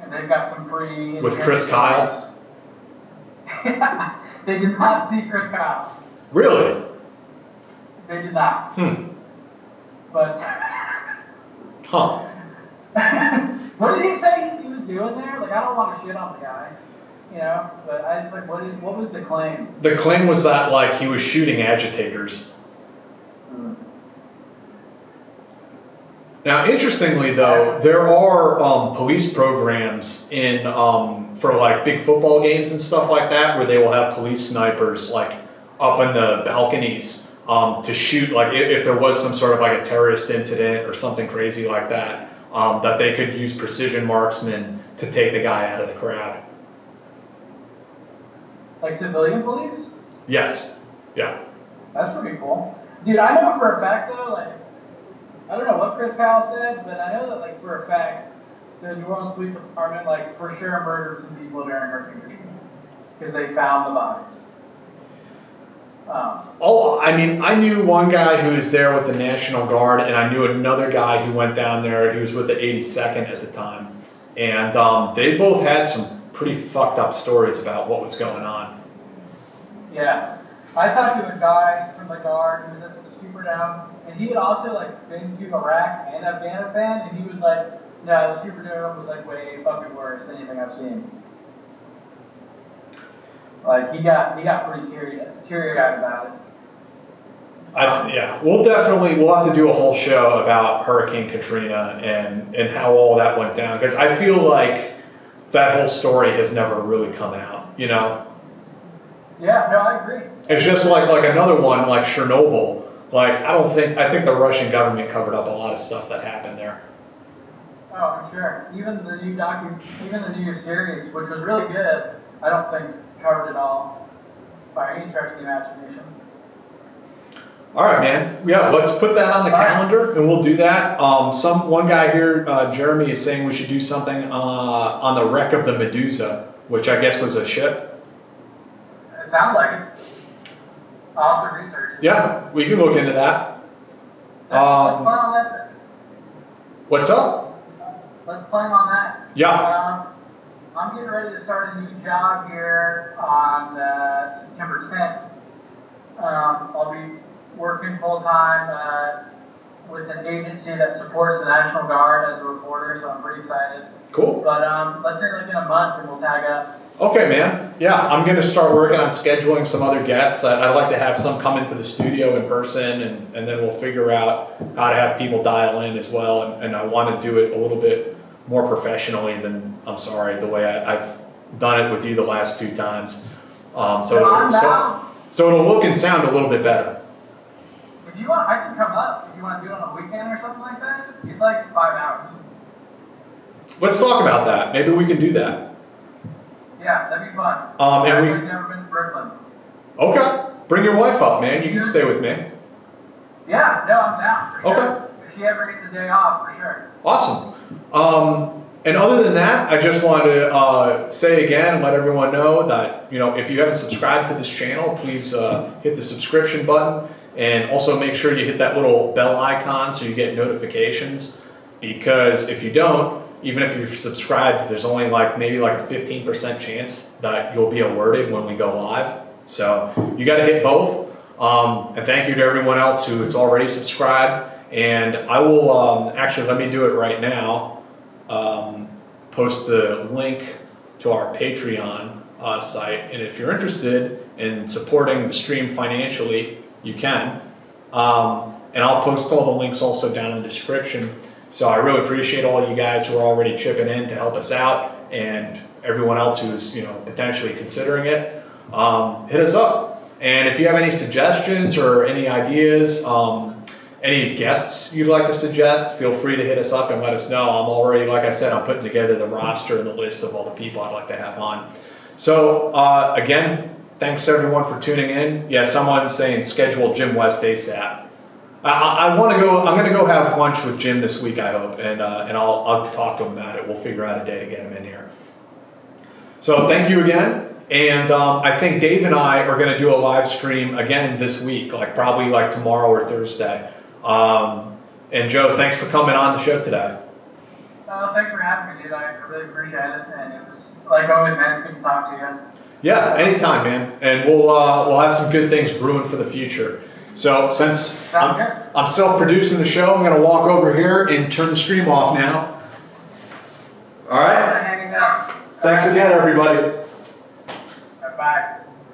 And they've got some pretty... With Chris Kyle? They did not see Chris Kyle. Really? They did not. But... Huh. What did he say he was doing there? Like, I don't want to shit on the guy, you know? But I just like, what was the claim? The claim was that, like, he was shooting agitators. Now, interestingly, though, there are police programs in for like big football games and stuff like that, where they will have police snipers like up in the balconies to shoot, like if there was some sort of like a terrorist incident or something crazy like that, that they could use precision marksmen to take the guy out of the crowd. Like civilian police? Yes. Yeah. That's pretty cool. Dude, I know for a fact though, like, I don't know what Chris Kyle said, but I know that, like, for a fact, the New Orleans Police Department, like, for sure murdered some people during Hurricane Katrina because they found the bodies. I mean, I knew one guy who was there with the National Guard, and I knew another guy who went down there. He was with the 82nd at the time, and they both had some pretty fucked up stories about what was going on. Yeah, I talked to a guy from the Guard who was at the Superdome. And he had also like been to Iraq and Afghanistan, and he was like, "No, the Superdome was like way fucking worse than anything I've seen." Like he got pretty teary-eyed about it. Yeah, we'll have to do a whole show about Hurricane Katrina and how all that went down, because I feel like that whole story has never really come out. You know? Yeah, no, I agree. It's just like another one like Chernobyl. Like, I think the Russian government covered up a lot of stuff that happened there. Oh, I'm sure. Even the new series, which was really good, I don't think covered it all by any stretch of the imagination. All right, man. Yeah, let's put that on the calendar, and we'll do that. One guy here, Jeremy, is saying we should do something on the wreck of the Medusa, which I guess was a ship. It sounds like it. I'll have to research it. Yeah, we can look into that. Let's plan on that then. What's up? Let's plan on that. Yeah. I'm getting ready to start a new job here on September 10th. I'll be working full-time with an agency that supports the National Guard as a reporter, so I'm pretty excited. Cool. But let's say like in a month and we'll tag up. Okay, man. Yeah, I'm going to start working on scheduling some other guests. I'd like to have some come into the studio in person, and then we'll figure out how to have people dial in as well. And I want to do it a little bit more professionally than, the way I've done it with you the last 2 times. So it'll look and sound a little bit better. If you want, I can come up. If you want to do it on a weekend or something like that, it's like 5 hours. Let's talk about that. Maybe we can do that. Yeah, that'd be fun. We've never been to Brooklyn. Okay. Bring your wife up, man. You can stay with me. Yeah, no, I'm down. For sure. Okay. If she ever gets a day off, for sure. Awesome. And other than that, I just wanted to say again and let everyone know that, if you haven't subscribed to this channel, please hit the subscription button, and also make sure you hit that little bell icon so you get notifications, because if you don't, even if you're subscribed, there's only maybe a 15% chance that you'll be alerted when we go live. So you got to hit both. And thank you to everyone else who is already subscribed. And I will actually, let me do it right now. Post the link to our Patreon site. And if you're interested in supporting the stream financially, you can. And I'll post all the links also down in the description. So I really appreciate all you guys who are already chipping in to help us out, and everyone else who's potentially considering it. Hit us up, and if you have any suggestions or any ideas, any guests you'd like to suggest, feel free to hit us up and let us know. I'm already, like I said, I'm putting together the roster and the list of all the people I'd like to have on. So again, thanks everyone for tuning in. Yeah, someone's saying schedule Jim West ASAP. I'm going to go have lunch with Jim this week, I hope, and I'll talk to him about it. We'll figure out a day to get him in here. So thank you again, And I think Dave and I are going to do a live stream again this week, like probably like tomorrow or Thursday. And Joe, thanks for coming on the show today. Thanks for having me, dude. I really appreciate it. And it was, like always, man, it's good to talk to you. Yeah, anytime, man. And we'll have some good things brewing for the future. So since I'm self-producing the show, I'm going to walk over here and turn the stream off now. All right. Thanks again, everybody. Bye.